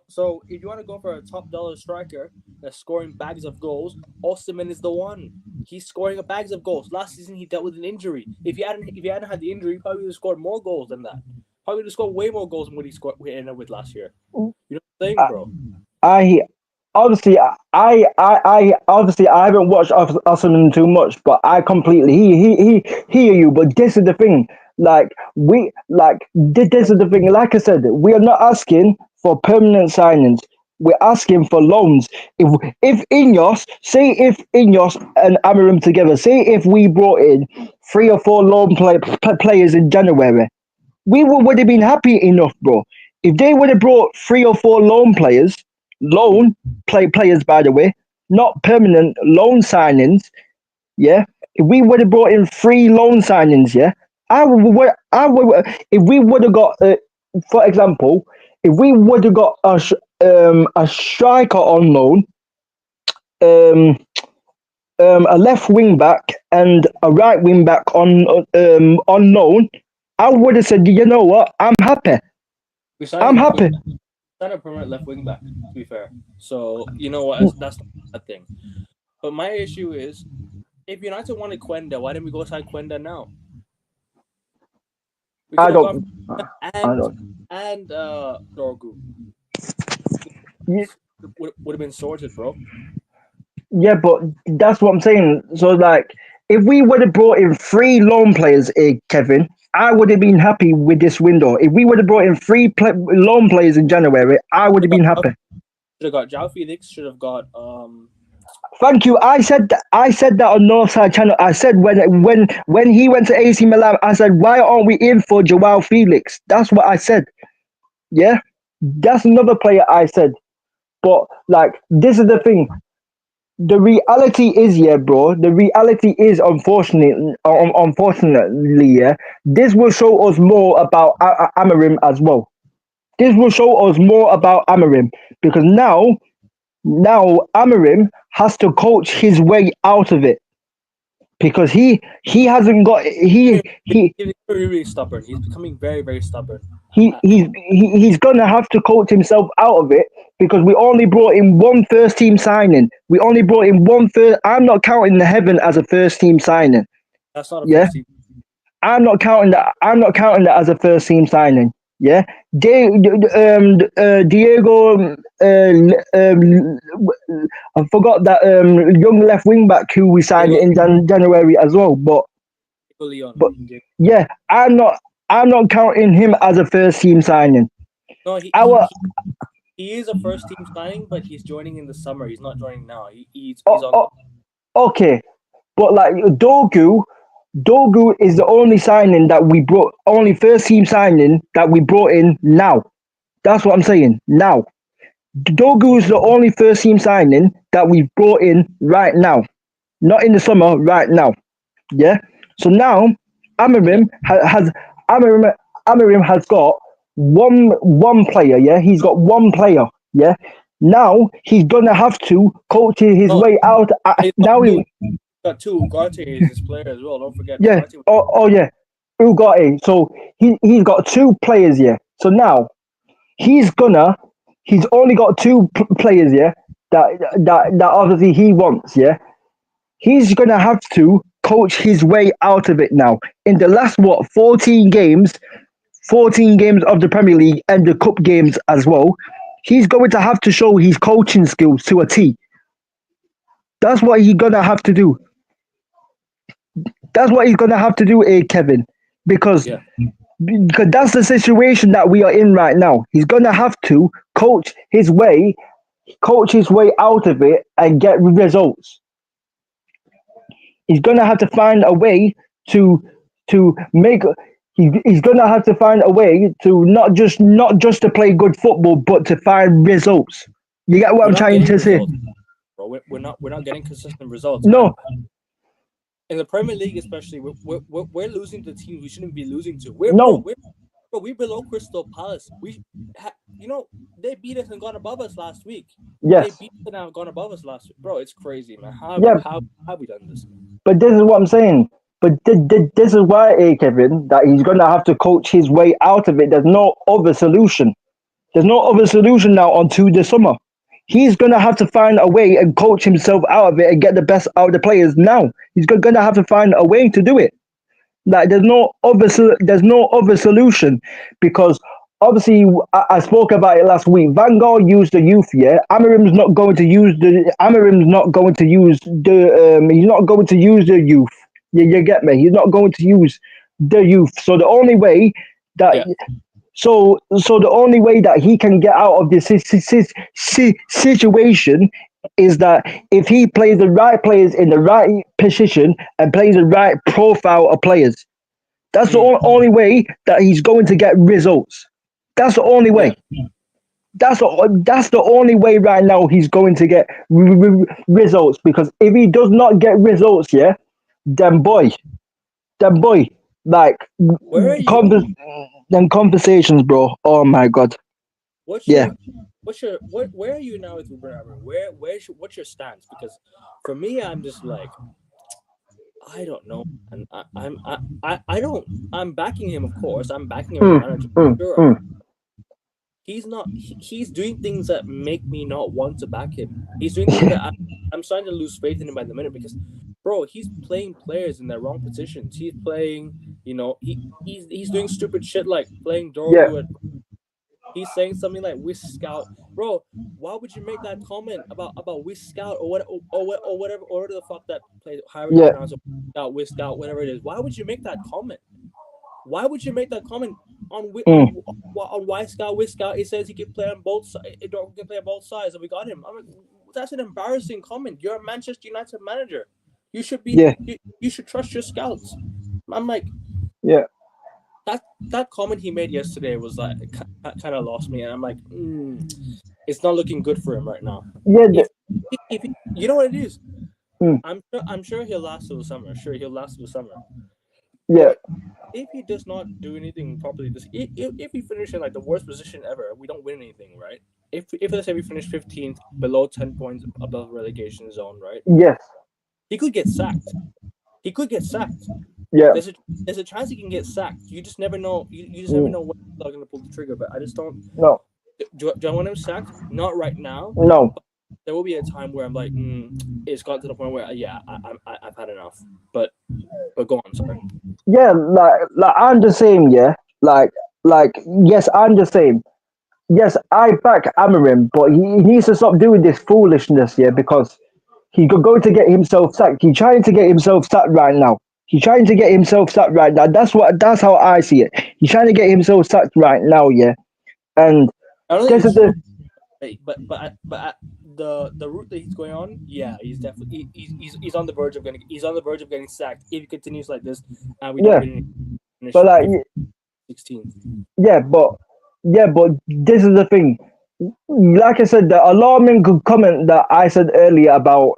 So if you want to go for a top dollar striker that's scoring bags of goals, Osimhen is the one. He's scoring bags of goals. Last season he dealt with an injury. If he hadn't had the injury, he probably would have scored more goals than that. Probably would have scored way more goals than what he ended with last year. You know what I'm saying, I, bro? I obviously, I obviously I haven't watched Arsenal too much, but I completely hear you. But this is the thing, this is the thing. Like I said, we are not asking for permanent signings. We're asking for loans. If Ineos and Amorim together, say if we brought in 3 or 4 players in January, we would have been happy enough, bro. If they would have brought 3 or 4 Mm. players, by the way, not permanent loan signings, yeah. If we would have brought in 3 loan signings, yeah, if we would have got, for example, if we would have got a striker on loan, um, a left wing back and a right wing back on loan, I would have said, you know what, I'm happy. We signed a I'm left wing, happy. signed a permanent left wing back. To be fair, so you know what? That's not a thing. But my issue is, if United wanted Quenda, why didn't we go sign Quenda now? We could I have gone don't. I and don't. Dorgu. Yeah, Would have been sorted, bro. yeah, but that's what I'm saying. So, like, if we would have brought in 3 loan players, Kevin, I would have been happy with this window. If we would have brought in loan players in January, I would have been happy. Should have got Jao Felix. Should have got Thank you. I said that on Northside Channel. I said when he went to AC Milan, I said, why aren't we in for Joao Felix? That's what I said. Yeah, that's another player I said. But like, this is the thing. The reality is, yeah, bro. The reality is, unfortunately, yeah. This will show us more about Amorim as well. This will show us more about Amorim because now Amorim has to coach his way out of it because he hasn't got he's really, really stubborn. He's becoming very, very stubborn. he's gonna have to coach himself out of it because we only brought in one first team signing. We only brought in one first. I'm not counting the Heaven as a first team signing. That's not a Yeah, first team. I'm not counting that. I'm not counting that as a first team signing. Yeah, Diego. I forgot that young left wing back who we signed Diego, in January as well. Leon. But yeah, I'm not counting him as a first team signing. No, Our he is a first team signing, but he's joining in the summer. He's not joining now. He's oh, on. oh, okay, but like Dogu is the only signing that we brought, only first team signing that we brought in now. That's what I'm saying. Now, Dogu is the only first team signing that we've brought in right now, not in the summer, right now. Yeah. So now Yeah. Amorim, Amorim has got one player. Yeah, he's got one player. Yeah. Now he's gonna have to coach his No, way out. he's got Now two. he, Got two. Ugarte is his player as well. Don't forget yeah. Ugarte. Oh yeah. Ugarte. So he's got 2 players. Yeah. So now he's gonna he's only got 2 players. Yeah. That obviously he wants. Yeah. He's gonna have to coach his way out of it now. In the last 14 games of the Premier League and the cup games as well, he's going to have to show his coaching skills to a T. That's what he's gonna have to do. That's what he's gonna have to do, Kevin, because Yeah. because that's the situation that we are in right now. He's gonna have to coach his way out of it and get results. He's gonna have to find a way to make. He's gonna have to find a way to not just to play good football, but to find results. You get what We're I'm not trying getting to say? results, bro. We're not getting consistent results. No, In the Premier League, especially, we're losing to teams we shouldn't be losing to. no, We're below Crystal Palace. They beat us and gone above us last week. They yes, beat us and gone above us last week, bro. It's crazy, man. yeah. How have we done this? But this is what I'm saying. But this is why, Kevin, that he's gonna have to coach his way out of it. There's no other solution. There's no other solution now until the summer. He's gonna have to find a way and coach himself out of it and get the best out of the players now. He's gonna have to find a way to do it. Like there's no other solution because obviously I spoke about it last week. Van Gaal used the youth, yeah. Amorim's not going to use the he's not going to use the youth. You get me? He's not going to use the youth. So the only way that Yeah, so the only way that he can get out of this situation is that if he plays the right players in the right position and plays the right profile of players. That's the only way that he's going to get results. That's the only yeah. way. That's the only way right now he's going to get results. Because if he does not get results, yeah, then boy, like Where are you? convers- then conversations, bro. Oh my god, What's yeah. your Where are you now with Ruben Amorim? What's your stance? Because for me, I'm just like, I don't know, and I don't. I'm backing him, of course. I'm backing him as a manager. Sure, he's doing things that make me not want to back him. He's doing things that I'm starting to lose faith in him by the minute because, bro, he's playing players in their wrong positions. He's playing, he's doing stupid shit like playing Yeah, Dorgu. He's saying something like "Whisk Scout," bro. Why would you make that comment about Whisk Scout or whatever the fuck that play, however you yeah, pronounce it, Scout, Whisk Scout, whatever it is? Why would you make that comment? Why would you make that comment on why Scout with Scout? It says he can play on both sides. He can play on both sides, and we got him. I mean, that's an embarrassing comment. You're a Manchester United manager. You should be. yeah, You should trust your scouts. I'm like yeah, that comment he made yesterday was like kind of lost me, and I'm like, it's not looking good for him right now. yeah, If you know what it is, mm, I'm sure he'll last till the summer. Sure, he'll last till the summer. yeah, But if he does not do anything properly, if we finish in like the worst position ever, we don't win anything, right? If let's say we finish 15th, below 10 points above relegation zone, right? yes, He could get sacked. He could get sacked. yeah, There's a chance he can get sacked. You just never know. You just never mm, know when they're going to pull the trigger. But I just don't. no, Do I want him sacked? Not right now. no. There will be a time where I'm like, it's gotten to the point where I've had enough. But go on, sorry. Yeah, like I'm the same, yeah. Like yes, I'm the same. Yes, I back Amorim, but he needs to stop doing this foolishness, yeah, because he could go to get himself sacked. He's trying to get himself sacked right now. He's trying to get himself sacked right now. That's how I see it. He's trying to get himself sacked right now, yeah. And I don't think this is the the route that he's going on, yeah, he's definitely he's on the verge of getting sacked if he continues like this, and we don't yeah. finish But like 16th. yeah, but this is the thing. Like I said, the alarming comment that I said earlier about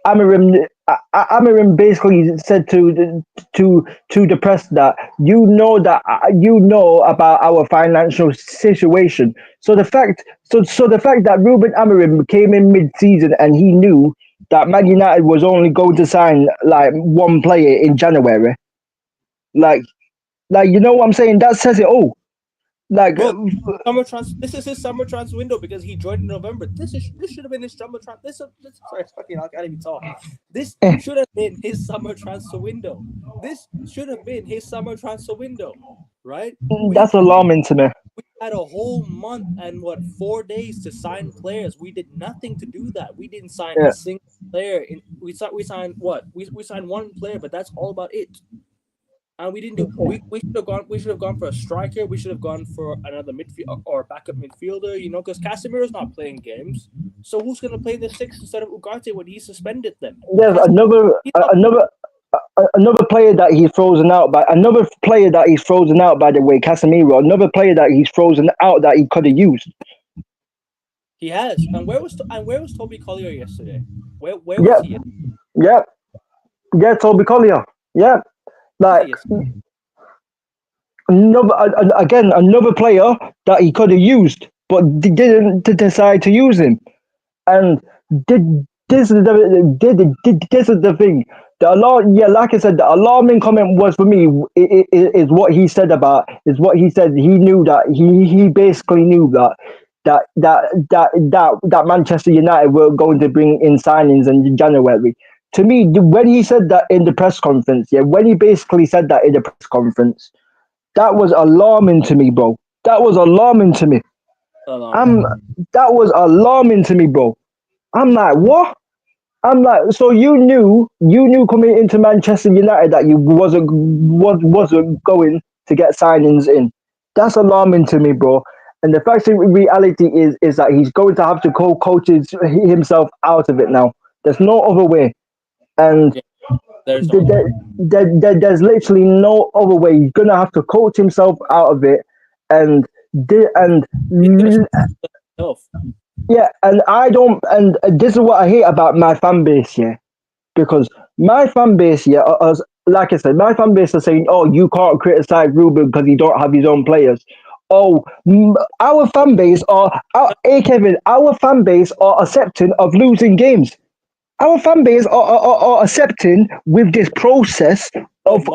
Amorim. Amorim basically said to the press that you know about our financial situation. So the fact that Ruben Amorim came in mid-season and he knew that Man United was only going to sign like one player in January, like you know what I'm saying? That says it all. Like Bro, this is his summer transfer window because he joined in November. This should have been his summer transfer. Sorry, fucking, I can't even talk. This should have been his summer transfer window. This should have been his summer transfer window, right? that's alarming to me. We had a whole month and 4 days to sign players. We did nothing to do that. We didn't sign Yeah. a single player. We signed what? We signed one player, but that's all about it. and we didn't do. We should have gone for a striker. We should have gone for another midfield or backup midfielder. You know, because Casemiro's not playing games. So who's going to play the six instead of Ugarte when he's suspended? Then There's He's not. another player that he's frozen out by. Another player that he's frozen out, by the way, Casemiro. Another player that he's frozen out that he could have used. He has. And where was Toby Collier yesterday? Where was Yep, he? yep, yeah. Toby Collier. Yep, Was like he? another player that he could have used, but didn't decide to use him. And did this is the thing. The alarm, yeah, like I said, the alarming comment was for me is what he said about is what he said. He knew that he basically knew that Manchester United were going to bring in signings in January. To me, when he said that in the press conference, yeah, when he basically said that in the press conference, that was alarming to me, bro. That was alarming to me. Alarming. I'm that was alarming to me, bro. I'm like, what? I'm like, so you knew coming into Manchester United that you wasn't going to get signings in. That's alarming to me, bro. And the fact of reality is that he's going to have to coach himself out of it now. There's no other way, and Yeah, there's no other way. there's literally no other way. He's gonna have to coach himself out of it, and and He's gonna himself. yeah, and I don't, and this is what I hate about my fan base, yeah, because my fan base, yeah, like I said, my fan base is saying, oh, you can't criticize Ruben because he don't have his own players. Oh, our fan base hey Kevin, our fan base are accepting of losing games. Our fan base are accepting with this process Bro, of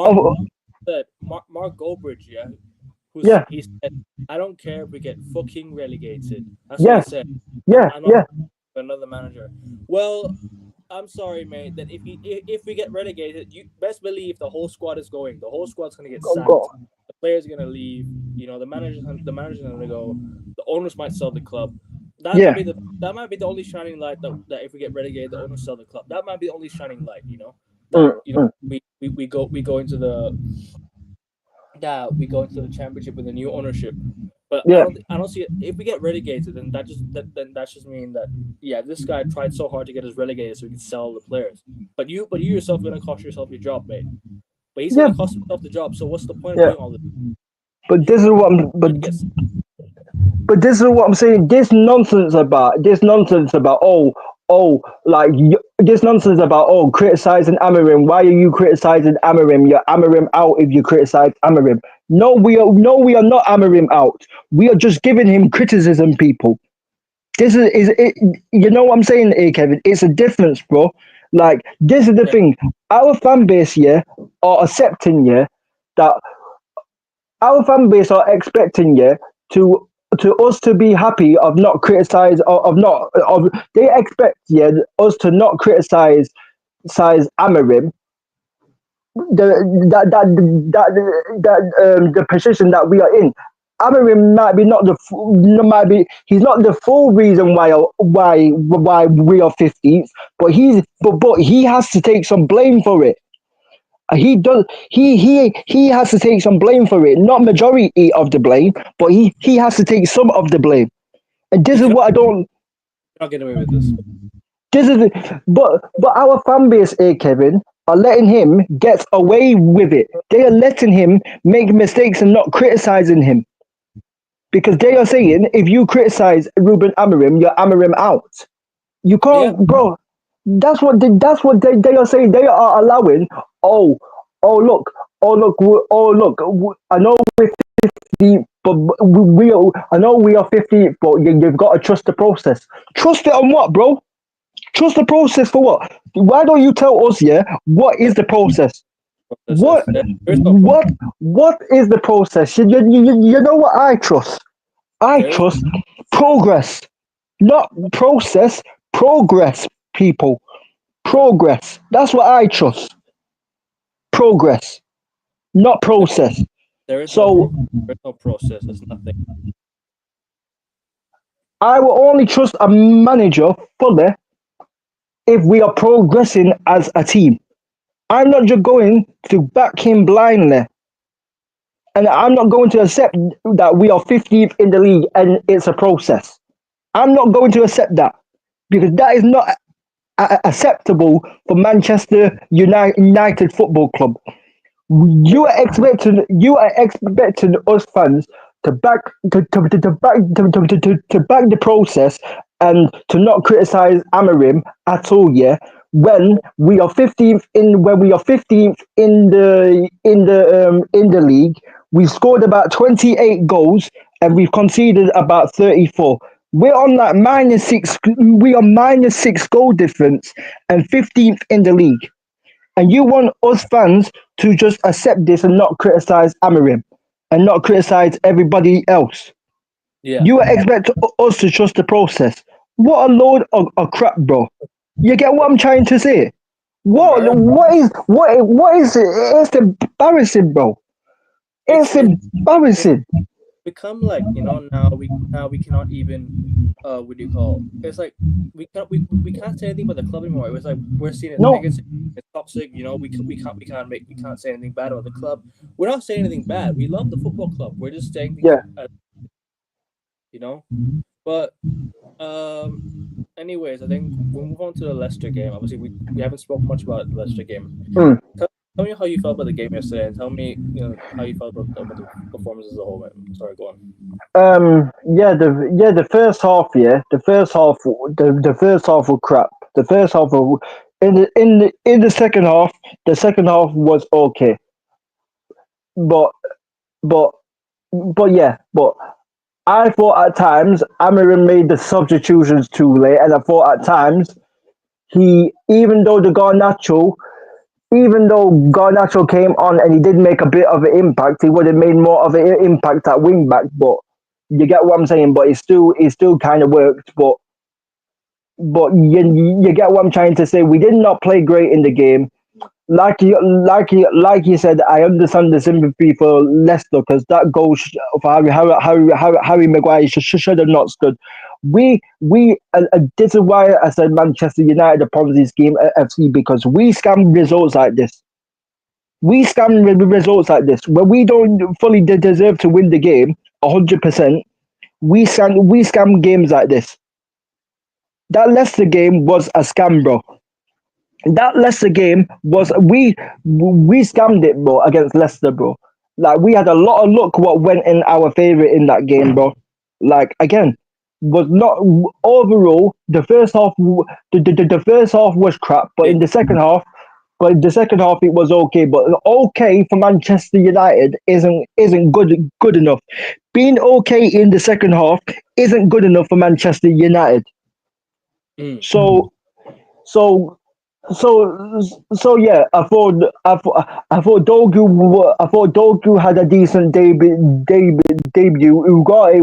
Mark Goldbridge, yeah, yeah, he said, I don't care if we get fucking relegated. That's what he yeah, said. yeah, I'm not yeah, another manager. Well, I'm sorry, mate. That if we get relegated, you best believe the whole squad is going. The whole squad's gonna get go, sacked. The players are gonna leave. You know, the manager's gonna go. The owners might sell the club. yeah, That might be the only shining light that if we get relegated, the owners sell the club. That might be the only shining light. You know that mm, mm, we go into the championship with a new ownership. But yeah, I don't see it. If we get relegated, then that just mean that yeah, this guy tried so hard to get us relegated so he could sell the players. But you yourself are gonna cost yourself your job, mate. But he's yeah, gonna cost himself the job. So what's the point of yeah. doing all this? But You this is what I'm, gonna get but this is what I'm saying. This nonsense about like this nonsense about criticizing Amorim. Why are you criticizing Amorim? You're Amorim out if you criticize Amorim. We are not Amorim out. We are just giving him criticism, people. This is it. You know what I'm saying, here, Kevin? It's a difference, bro. Like this is the yeah. thing. Our fan base, yeah, are accepting, yeah, that our fan base are expecting, yeah, to us to be happy of not criticize of not of they expect, yeah, us to not criticize Amarim, the the position that we are in. Amarim might be not the might be he's not the full reason why we are 15th, but he has to take some blame for it. He does. He has to take some blame for it. Not majority of the blame, but he has to take some of the blame. And this You is cannot, what I don't. get away with this. This is but our fan base here, Kevin, are letting him get away with it. They are letting him make mistakes and not criticizing him because they are saying if you criticize Ruben Amorim, you're Amorim out. You Yeah, can't, bro. That's what they are saying. They are allowing. Oh, oh look, oh look. I know we're 50, but I know we are 50, but you've got to trust the process. Trust it on what, bro? Trust the process for what? Why don't you tell us? Yeah, what is the process? What process. There is no process. what is the process? You know what I trust? I There is trust progress, not process. Progress, people. Progress. That's what I trust. Progress, not there, process. there is no So progress. There is no process. There's nothing. I will only trust a manager fully if we are progressing as a team. I'm not just going to back him blindly. And I'm not going to accept that we are 15th in the league and it's a process. I'm not going to accept that because that is not acceptable for Manchester United Football Club. You are expecting us fans to back to back the process and to not criticize Amorim at all. Yeah, when we are 15th in the league, we scored about 28 goals and we've conceded about 34. We're on that minus six. We are minus six goal difference and 15th in the league. And you want us fans to just accept this and not criticize Amorim and not criticize everybody else. Yeah, You expect us to trust the process. What a load of crap, bro. You get what I'm trying to say? no, bro. What is it? It's embarrassing, bro. It's It's it's embarrassing. become like, now we cannot even, what do you call, it's like we can't say anything about the club anymore. It was like we're seeing it No, negative, it's toxic. We can't say anything bad about the club. We're not saying anything bad. We love the football club. We're just saying things, yeah. you know. But um, anyways, I think we'll move on to the Leicester game. Obviously, we haven't spoken much about the Leicester game. Mm. Tell me how you felt about the game yesterday, and tell me, how you felt about the performance as a whole. Man. Sorry, go on. The first half, the first half was crap. The first half was, in the second half was okay. But but but I thought at times Amarin made the substitutions too late, and I thought at times he, even though Garnacho came on and he did make a bit of an impact, he would have made more of an impact at wing back. But you get what I'm saying. But it still kind of worked. But you get what I'm trying to say. We did not play great in the game. Like you said, I understand the sympathy for Leicester because that goal for Harry Maguire should have not stood. This is why I said Manchester United are probably this game FC because we scam results like this. We scam results like this when we don't fully deserve to win the game 100%. We scam games like this. That Leicester game was a scam, bro. That Leicester game was we scammed it, bro, against Leicester, bro. Like we had a lot of luck what went in our favor in that game, bro. Like again, was not overall the first half was crap, but Yeah. in the second half, it was okay. But okay for Manchester United isn't good enough. Being okay in the second half isn't good enough for Manchester United. Mm. So so so yeah, I thought Dogu had a decent debut. Ugarte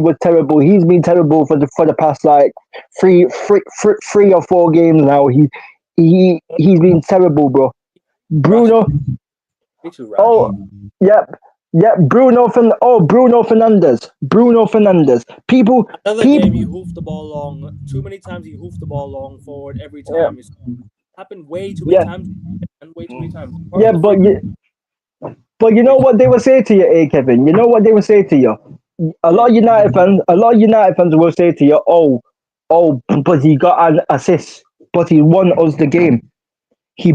was terrible. He's been terrible for the past like three or four games now. He's been terrible, bro. Rash, Bruno, way too rash. oh yep, yep. Bruno Fernandez. Bruno Fernandez. Another game, People. you hoofed the ball long. Too many times you hoofed the ball long forward every Yeah, time. It's happened way too many yeah, times, and way too many times. Apart yeah. from the free, But you know free what they will say to you, Kevin? You know what they will say to you? mm, A lot of United fans will say to you, but he got an assist, but he won us the game. He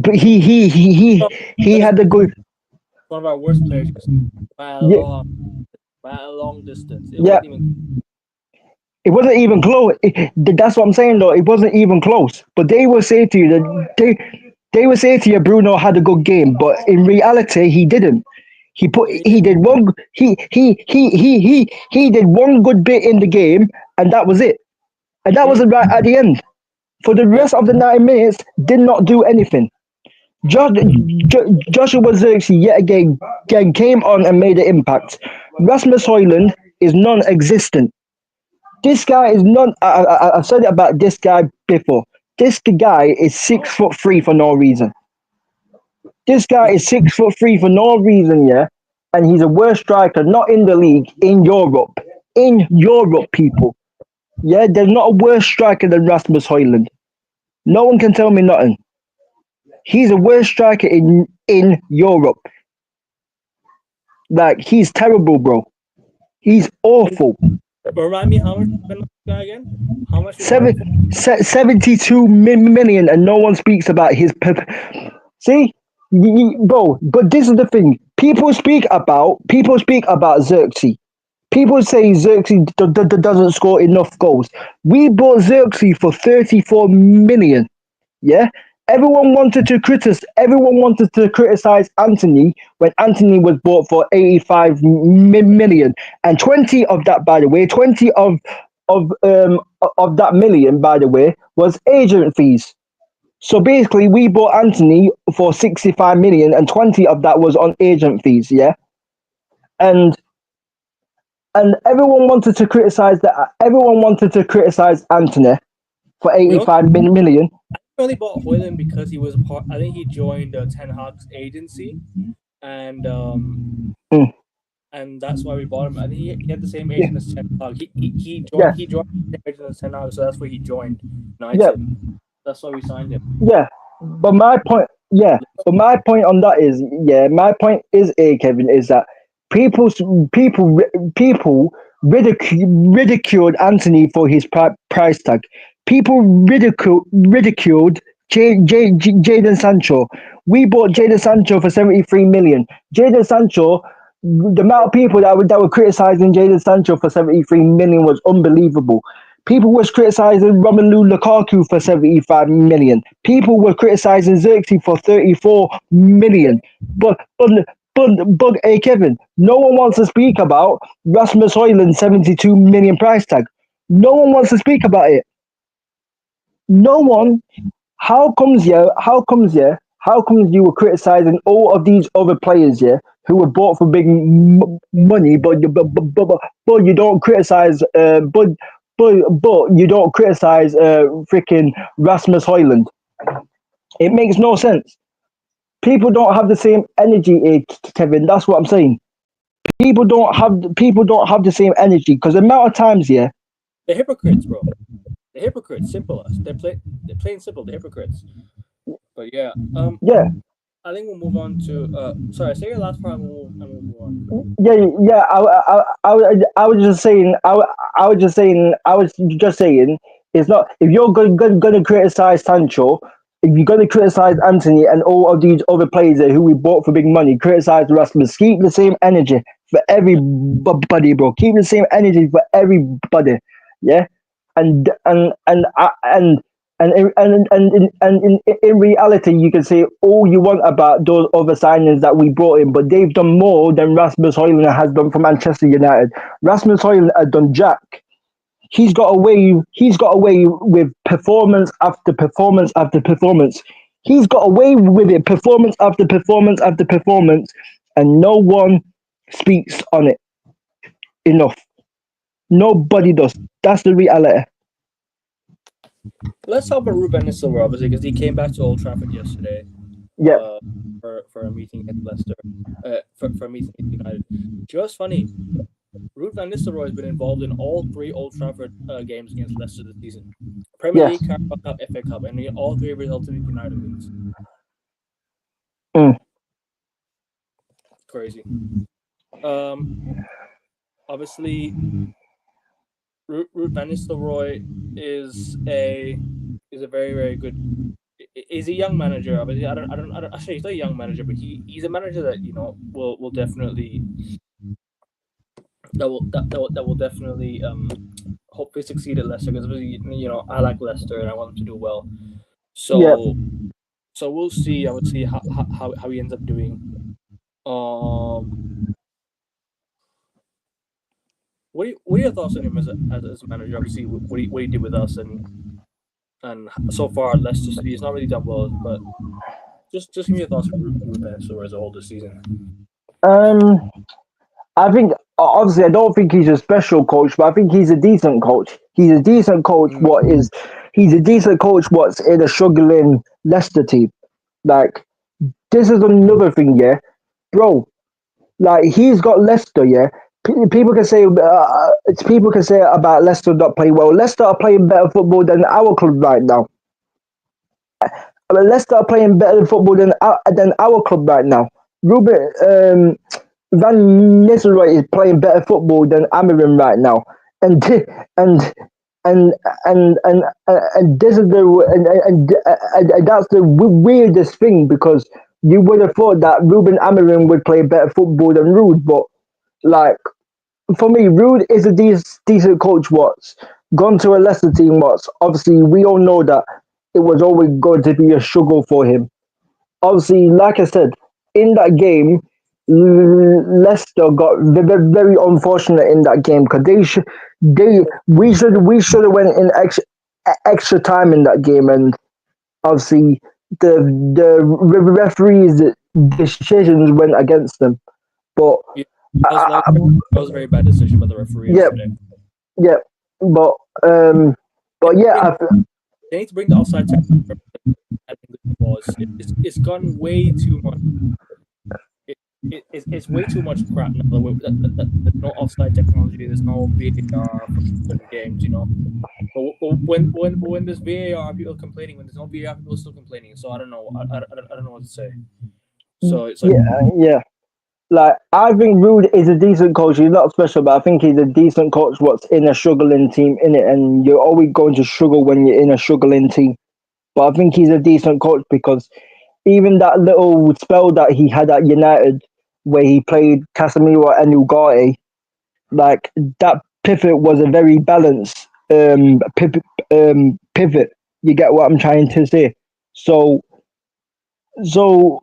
that's had a good, one of our worst players by a yeah, long, by a long distance. It yeah. wasn't even. It wasn't even close. That's what I'm saying, though. It wasn't even close. But they will say to you that they will say to you, Bruno had a good game, but in reality, he didn't. Yeah, he He did. did one he did one good bit in the game, and that was it. And that was Mm, right at the end. For the yeah, rest of the 90 minutes, did not do anything. Joshua Zirkzee yet again came on and made an impact. Rasmus Hoyland is non-existent. This guy is not. I've said it about this guy before. This guy is 6'3" for no reason. This guy he's is 6'3" for no reason, yeah, and he's a worst striker, not in the league, in Europe. In yeah, Europe, people. Yeah, there's not a worse striker than Rasmus Hoyland. No one can tell me nothing. He's the worst striker in Europe. Like, he's terrible, bro. He's awful. Remind me how much we spent on this guy again? How much we bought him Seven, for? 72 million, and no one speaks about his. See, bro. But this is the thing. People speak about Xerxes. People say Xerxes doesn't score enough goals. We bought Xerxes for 34 million. Yeah. Everyone wanted to criticize Anthony when Anthony was bought for 85 million, and 20 of that, by the way, 20 of that million, by the way, was agent fees. So basically, we bought Anthony for 65 million, and 20 of that was on agent fees. Yeah, and everyone wanted to criticize that. Everyone wanted to criticize Anthony for We only, 85 million. we only bought Hoyland because he was a part. I think he joined Ten Hag's agency, and Mm, and that's why we bought him. I think he had the same agent as Ten Hag. yeah, He joined the same agent as Ten Hag, so that's why he joined yeah, United. That's why we signed him. yeah. But my point, yeah. But my point on that is, yeah. My point is, Kevin, is that people, people, people ridiculed Anthony for his price tag. People ridiculed Jadon Sancho. We bought Jadon Sancho for 73 million. Jadon Sancho, the amount of people that were criticizing Jadon Sancho for 73 million was unbelievable. People was criticizing Romelu Lukaku for 75 million. People were criticizing Xerxes for 34 million. But hey Kevin, no one wants to speak about Rasmus Højlund's 72 million price tag. No one wants to speak about it. No one. How comes, yeah? How comes, yeah? How comes you were criticizing all of these other players, yeah, who were bought for big money, but you don't criticize, but you don't criticize, freaking Rasmus Højlund. It makes no sense. People don't have the same energy, Kevin. That's what I'm saying. People don't have the same energy because the amount of times, yeah. They're hypocrites, bro. They're hypocrites. Simple as they're plain simple. They're hypocrites. But yeah, Yeah, I think we'll move on to. Sorry, say your last part. And we'll move on. yeah. I was just saying. I was just saying. I was just saying. It's not if you're going to criticize Sancho, if you're going to criticize Anthony and all of these other players there who we bought for big money, criticize Rasmus. Keep the same energy for everybody, bro. Keep the same energy for everybody. Yeah, and and and I- and in reality, you can say all you want about those other signings that we brought in, but they've done more than Rasmus Højlund has done for Manchester United. Rasmus Højlund has done jack. He's got away. He's got away with performance after performance after performance. He's got away with it, performance after performance after performance, and no one speaks on it enough. Nobody does. That's the reality. Let's talk about Ruben Nistelrooy, obviously, because he came back to Old Trafford yesterday. Yeah. For a meeting at Leicester, for a meeting at United. Just funny, Ruud van Nistelrooy has been involved in all three Old Trafford games against Leicester this season. Premier Yes. League, Carabao Cup, FA Cup, and all three resulted in United wins. Mm. Crazy. Obviously, Ruud van Nistelrooy is a very, very good. He's a young manager. Obviously, I don't. Actually, he's not a young manager, but he's a manager that will definitely that will definitely hopefully succeed at Leicester because I like Leicester and I want them to do well. So we'll see. I would see how he ends up doing. What are your thoughts on him as a manager? Obviously, what he did with us and so far Leicester City has not really done well, but just give me your thoughts on Ruben Nistelrooy as a whole this season. I think obviously I don't think he's a special coach, but I think he's a decent coach. He's a decent coach. He's a decent coach? What's in a struggling Leicester team? Like this is another thing, yeah, bro. Like he's got Leicester, yeah. People can say about Leicester not playing well. Leicester are playing better football than our club right now. Leicester are playing better football than our club right now. Ruben Van Nistelrooy is playing better football than Amorim right now, and and and and this is the and that's the weirdest thing because you would have thought that Ruben Amorim would play better football than Rude, but like for me, Rude is a decent coach. What's gone to a Leicester team? What's obviously we all know that it was always going to be a struggle for him. Obviously, like I said, in that game, Leicester got very unfortunate in that game because they we should have went in extra time in that game, and obviously the referees' decisions went against them. But Yeah, I, that was a very bad decision by the referee yeah, yesterday. yeah, but They need to yeah, bring, they need to bring the offside technique. I think the ball it's gotten way too much. It's way too much crap now. There's no offside technology. There's no VAR for certain games. But when there's VAR, people are complaining. When there's no VAR, people are still complaining. So I don't know. I don't know what to say. So it's like yeah. Like I think Rude is a decent coach. He's not special, but I think he's a decent coach. What's in a struggling team in it, and you're always going to struggle when you're in a struggling team. But I think he's a decent coach because even that little spell that he had at United, where he played Casemiro and Ugarte, like that pivot was a very balanced pivot. You get what I'm trying to say? So so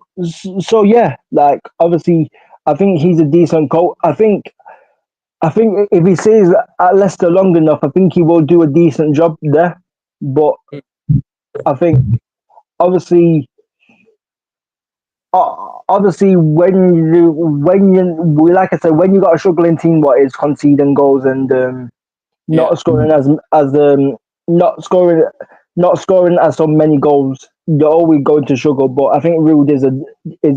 so yeah, like obviously, I think he's a decent coach. I think if he stays at Leicester long enough, I think he will do a decent job there. But I think obviously, obviously like I said, when you got a struggling team, what is conceding goals and yeah. not scoring as not scoring not scoring as so many goals, you're always going to struggle. But I think Rude is a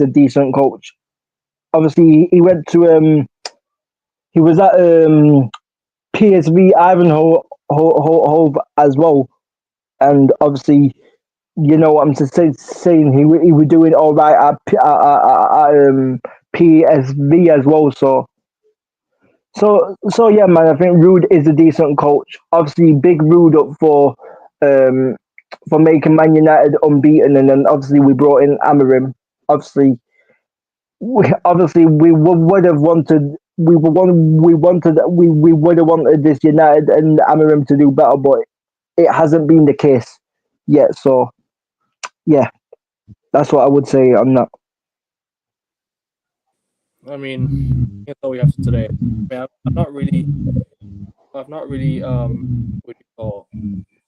decent coach. Obviously, he went to he was at PSV Ivanhoe as well, and obviously you know what I'm saying. He was doing all right at PSV as well. So yeah, man. I think Rude is a decent coach. Obviously, big Rude up um for making Man United unbeaten, and then obviously we brought in Amorim. Obviously, we would have wanted we would have wanted this United and Amorim to do better, but it hasn't been the case yet. So yeah, that's what I would say on that. I mean, that's all we have for today. I mean, I've not really what do you call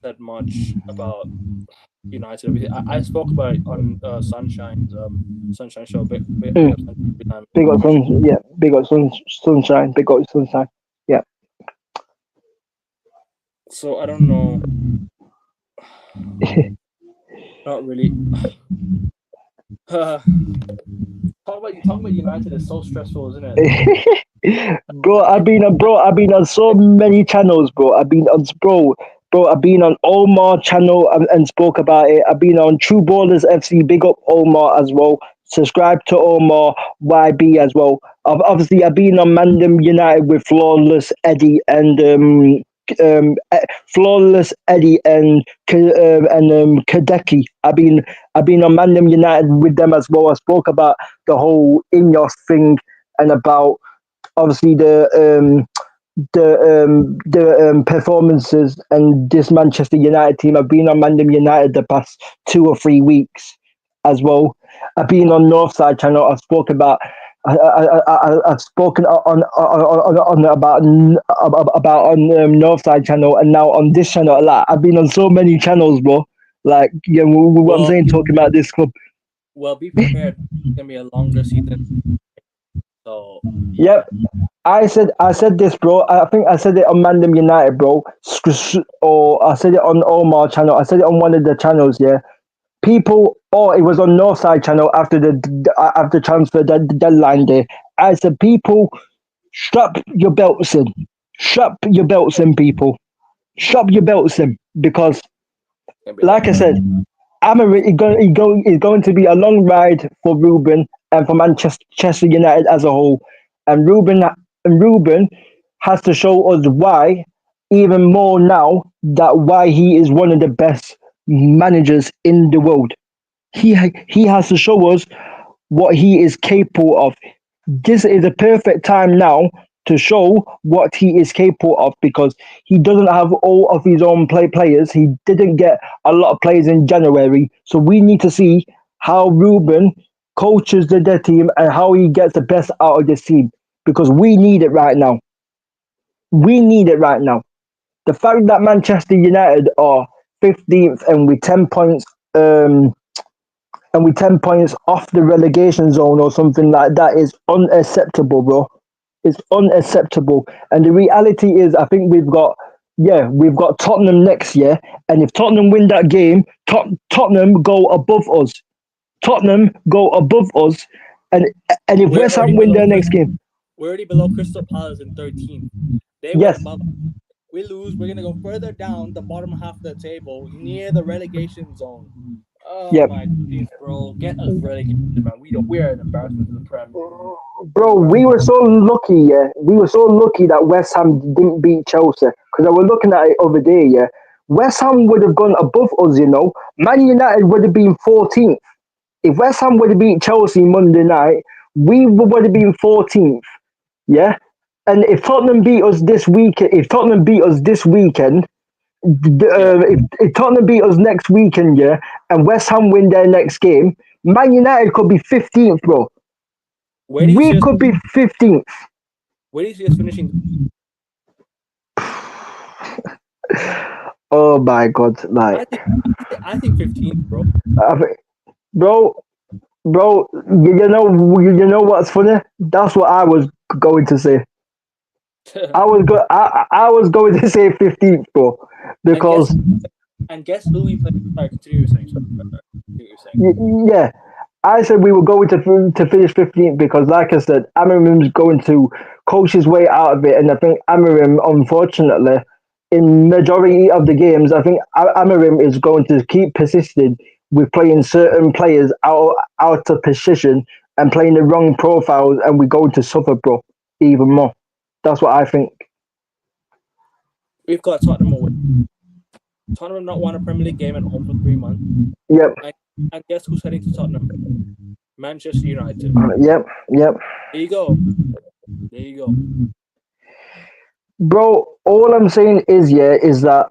said much about United. I spoke about it on Sunshine show. Big up Mm. Sunshine every time Big I up watch. sun, yeah. Big up sunshine. Big up sunshine. Yeah. So I don't know. Not really. Talking about United is so stressful, isn't it? I've been on so many channels, bro. I've been on Omar channel and spoke about it. I've been on True Ballers FC. Big up Omar as well. Subscribe to Omar YB as well. Obviously, I've been on Mandem United with Flawless Eddie and Flawless Eddie and Kadeki. I've been on Mandem United with them as well. I spoke about the whole Ineos thing and about obviously the performances and this Manchester United team. I've been on Mandem United the past 2 or 3 weeks as well. I've been on Northside channel. I've spoken about. I've spoken on about on Northside channel and now on this channel a lot. I've been on so many channels, bro. Like yeah, what I'm Well, saying, talking about this club. be prepared. It's gonna be a longer season. So yeah, Yep, I said this, bro. I think I said it on Mandem United, bro. Or I said it on Omar channel. I said it on one of the channels. Yeah, people. Or it was on Northside channel after after transfer deadline day. I said, people, strap your belts in. Strap your belts in, people. Strap your belts in because, it's gonna be a like long I ride. said, Amorim is going to be a long ride for Ruben and for Manchester United as a whole. And Ruben has to show us why, even more now, that why he is one of the best managers in the world. He has to show us what he is capable of. This is a perfect time now to show what he is capable of because he doesn't have all of his own players. He didn't get a lot of players in January, so we need to see how Ruben coaches the team and how he gets the best out of this team because we need it right now. We need it right now. The fact that Manchester United are 15th um, and we 10 points off the relegation zone or something like that is unacceptable, bro. It's unacceptable. And the reality is, I think we've got Tottenham next year, and if Tottenham win that game, Tottenham go above us. Tottenham go above us, and if We're West already Ham win below their Chris. next game, We're already below Crystal Palace in 13th. They went yes, above. We lose. We're gonna go further down the bottom half of the table, near the relegation zone. Oh yep. my jeez, bro! Get us relegated, man. We are an embarrassment to the Prem. We're an Bro, we embarrassment. were so lucky, yeah. We were so lucky that West Ham didn't beat Chelsea. Because I was looking at it other day, yeah. West Ham would have gone above us, you know. Man United would have been 14th. If West Ham would have beat Chelsea Monday night, we would have been 14th, yeah. And if Tottenham beat us this weekend, Yeah. if Tottenham beat us next weekend, yeah, and West Ham win their next game, Man United could be 15th, bro. Where do you We see us? could be 15th. Where do you see us finishing? Oh my god, like, I think 15th, bro. I thi- bro, you know what's funny? That's what I was going to say. I was going to say 15th, bro, and guess because and guess who we play? Sorry, continue what you're saying. Sorry. Continue what you're saying. yeah, I said we were going to finish 15th because, like I said, Amorim's going to coach his way out of it, and I think Amorim, unfortunately, in majority of the games, I think Amorim is going to keep persisting with playing certain players out of position and playing the wrong profiles, and we're going to suffer, bro, even more. That's what I think. We've got Tottenham away. Tottenham have not won a Premier League game at home for 3 months. Yep, And, and guess who's heading to Tottenham? Manchester United. yep. There you go. There you go. Bro, all I'm saying is, yeah, is that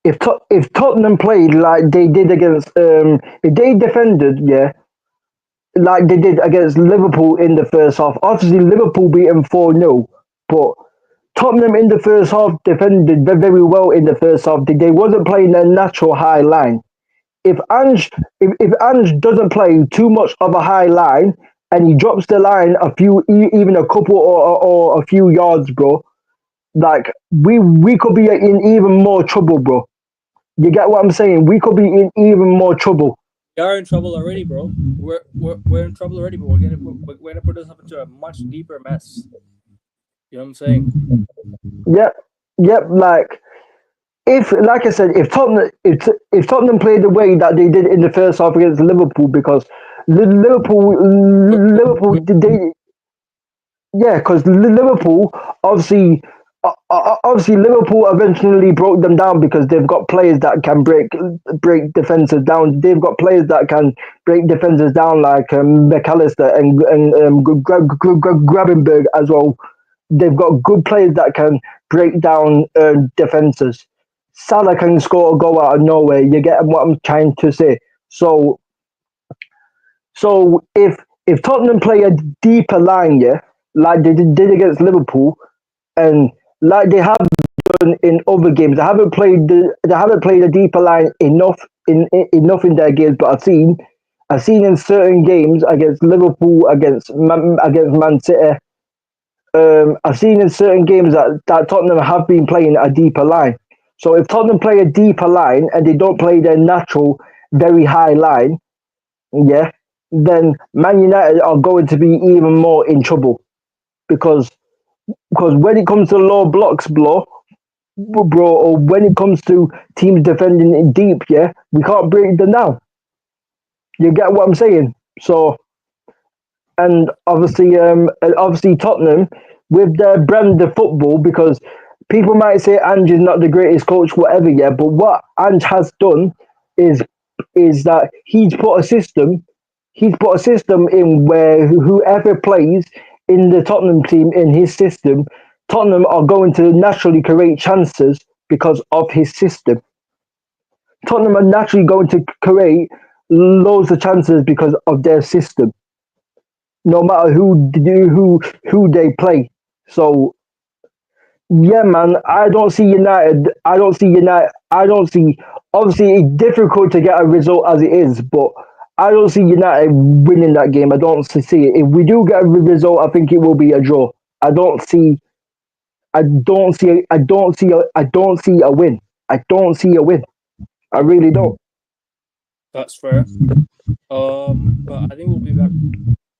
if Tottenham played like they did against if they defended, yeah, like they did against Liverpool in the first half. Obviously Liverpool beat them 4-0, but Tottenham in the first half defended very well in the first half. They wasn't playing their natural high line. If if Ange doesn't play too much of a high line and he drops the line a few even a couple or a few yards, bro, like we could be in even more trouble, bro. You get what I'm saying? We could be in even more trouble. We are in trouble already, bro. We're in trouble already, but we're gonna put ourselves into a much deeper mess. You know what I'm saying? Yep, yep. Like I said, if Tottenham played the way that they did in the first half against Liverpool, because We're, Liverpool, we're, they yeah, because Liverpool obviously. Obviously, Liverpool eventually broke them down because they've got players that can break defenses down. They've got players that can break defenses down, like McAllister and Gravenberg as well. They've got good players that can break down defenses. Salah can score a goal out of nowhere. You get what I'm trying to say. So, if Tottenham play a deeper line, yeah, like they did against Liverpool, and like they have done in other games, they haven't played a deeper line enough in their games. But I've seen in certain games against Liverpool, against Man City. I've seen in certain games that Tottenham have been playing a deeper line. So if Tottenham play a deeper line and they don't play their natural very high line, yeah, then Man United are going to be even more in trouble because when it comes to low blocks, bro, or when it comes to teams defending it deep, yeah, we can't break them down. You get what I'm saying? So, and obviously Tottenham with their brand of football, because people might say Ange is not the greatest coach, whatever, yeah. But what Ange has done is that he's put a system in where whoever plays in the Tottenham team in his system, Tottenham are going to naturally create chances because of his system. Tottenham are naturally going to create loads of chances because of their system, no matter who they play. So yeah, man, I don't see United. I don't see United. I don't see. Obviously, it's difficult to get a result as it is, but I don't see United winning that game. I don't see it. If we do get a result, I think it will be a draw. I don't see. I don't see. I don't see. I don't see a win. I don't see a win. I really don't. That's fair. But I think we'll be back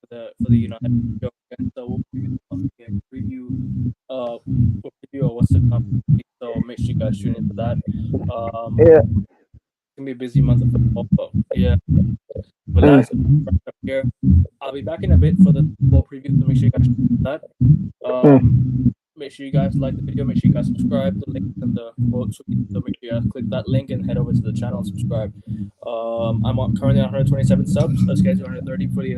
for the United show again. So we'll uh preview of what's to come. So make sure you guys tune in for that. Yeah. It's gonna be a busy month of football, but yeah. But Mm. that's wrap up here. I'll be back in a bit for the football preview, so make sure you guys tune in for that. Make sure you guys like the video. Make sure you guys subscribe. The link in the quote tweet. So make sure you guys click that link and head over to the channel and subscribe. I'm currently on 127 subs. Let's get to 130 before the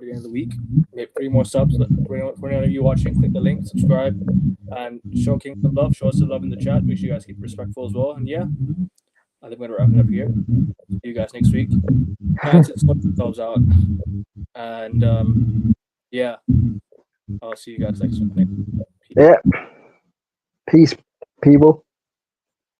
end of the week. We have 3 more subs. For any of you watching, click the link, subscribe, and show King some love. Show us some love in the chat. Make sure you guys keep respectful as well. And yeah, I think we're gonna wrap it up here. See you guys next week. United sort themselves out, and yeah, I'll see you guys next week. Yeah. Peace, people.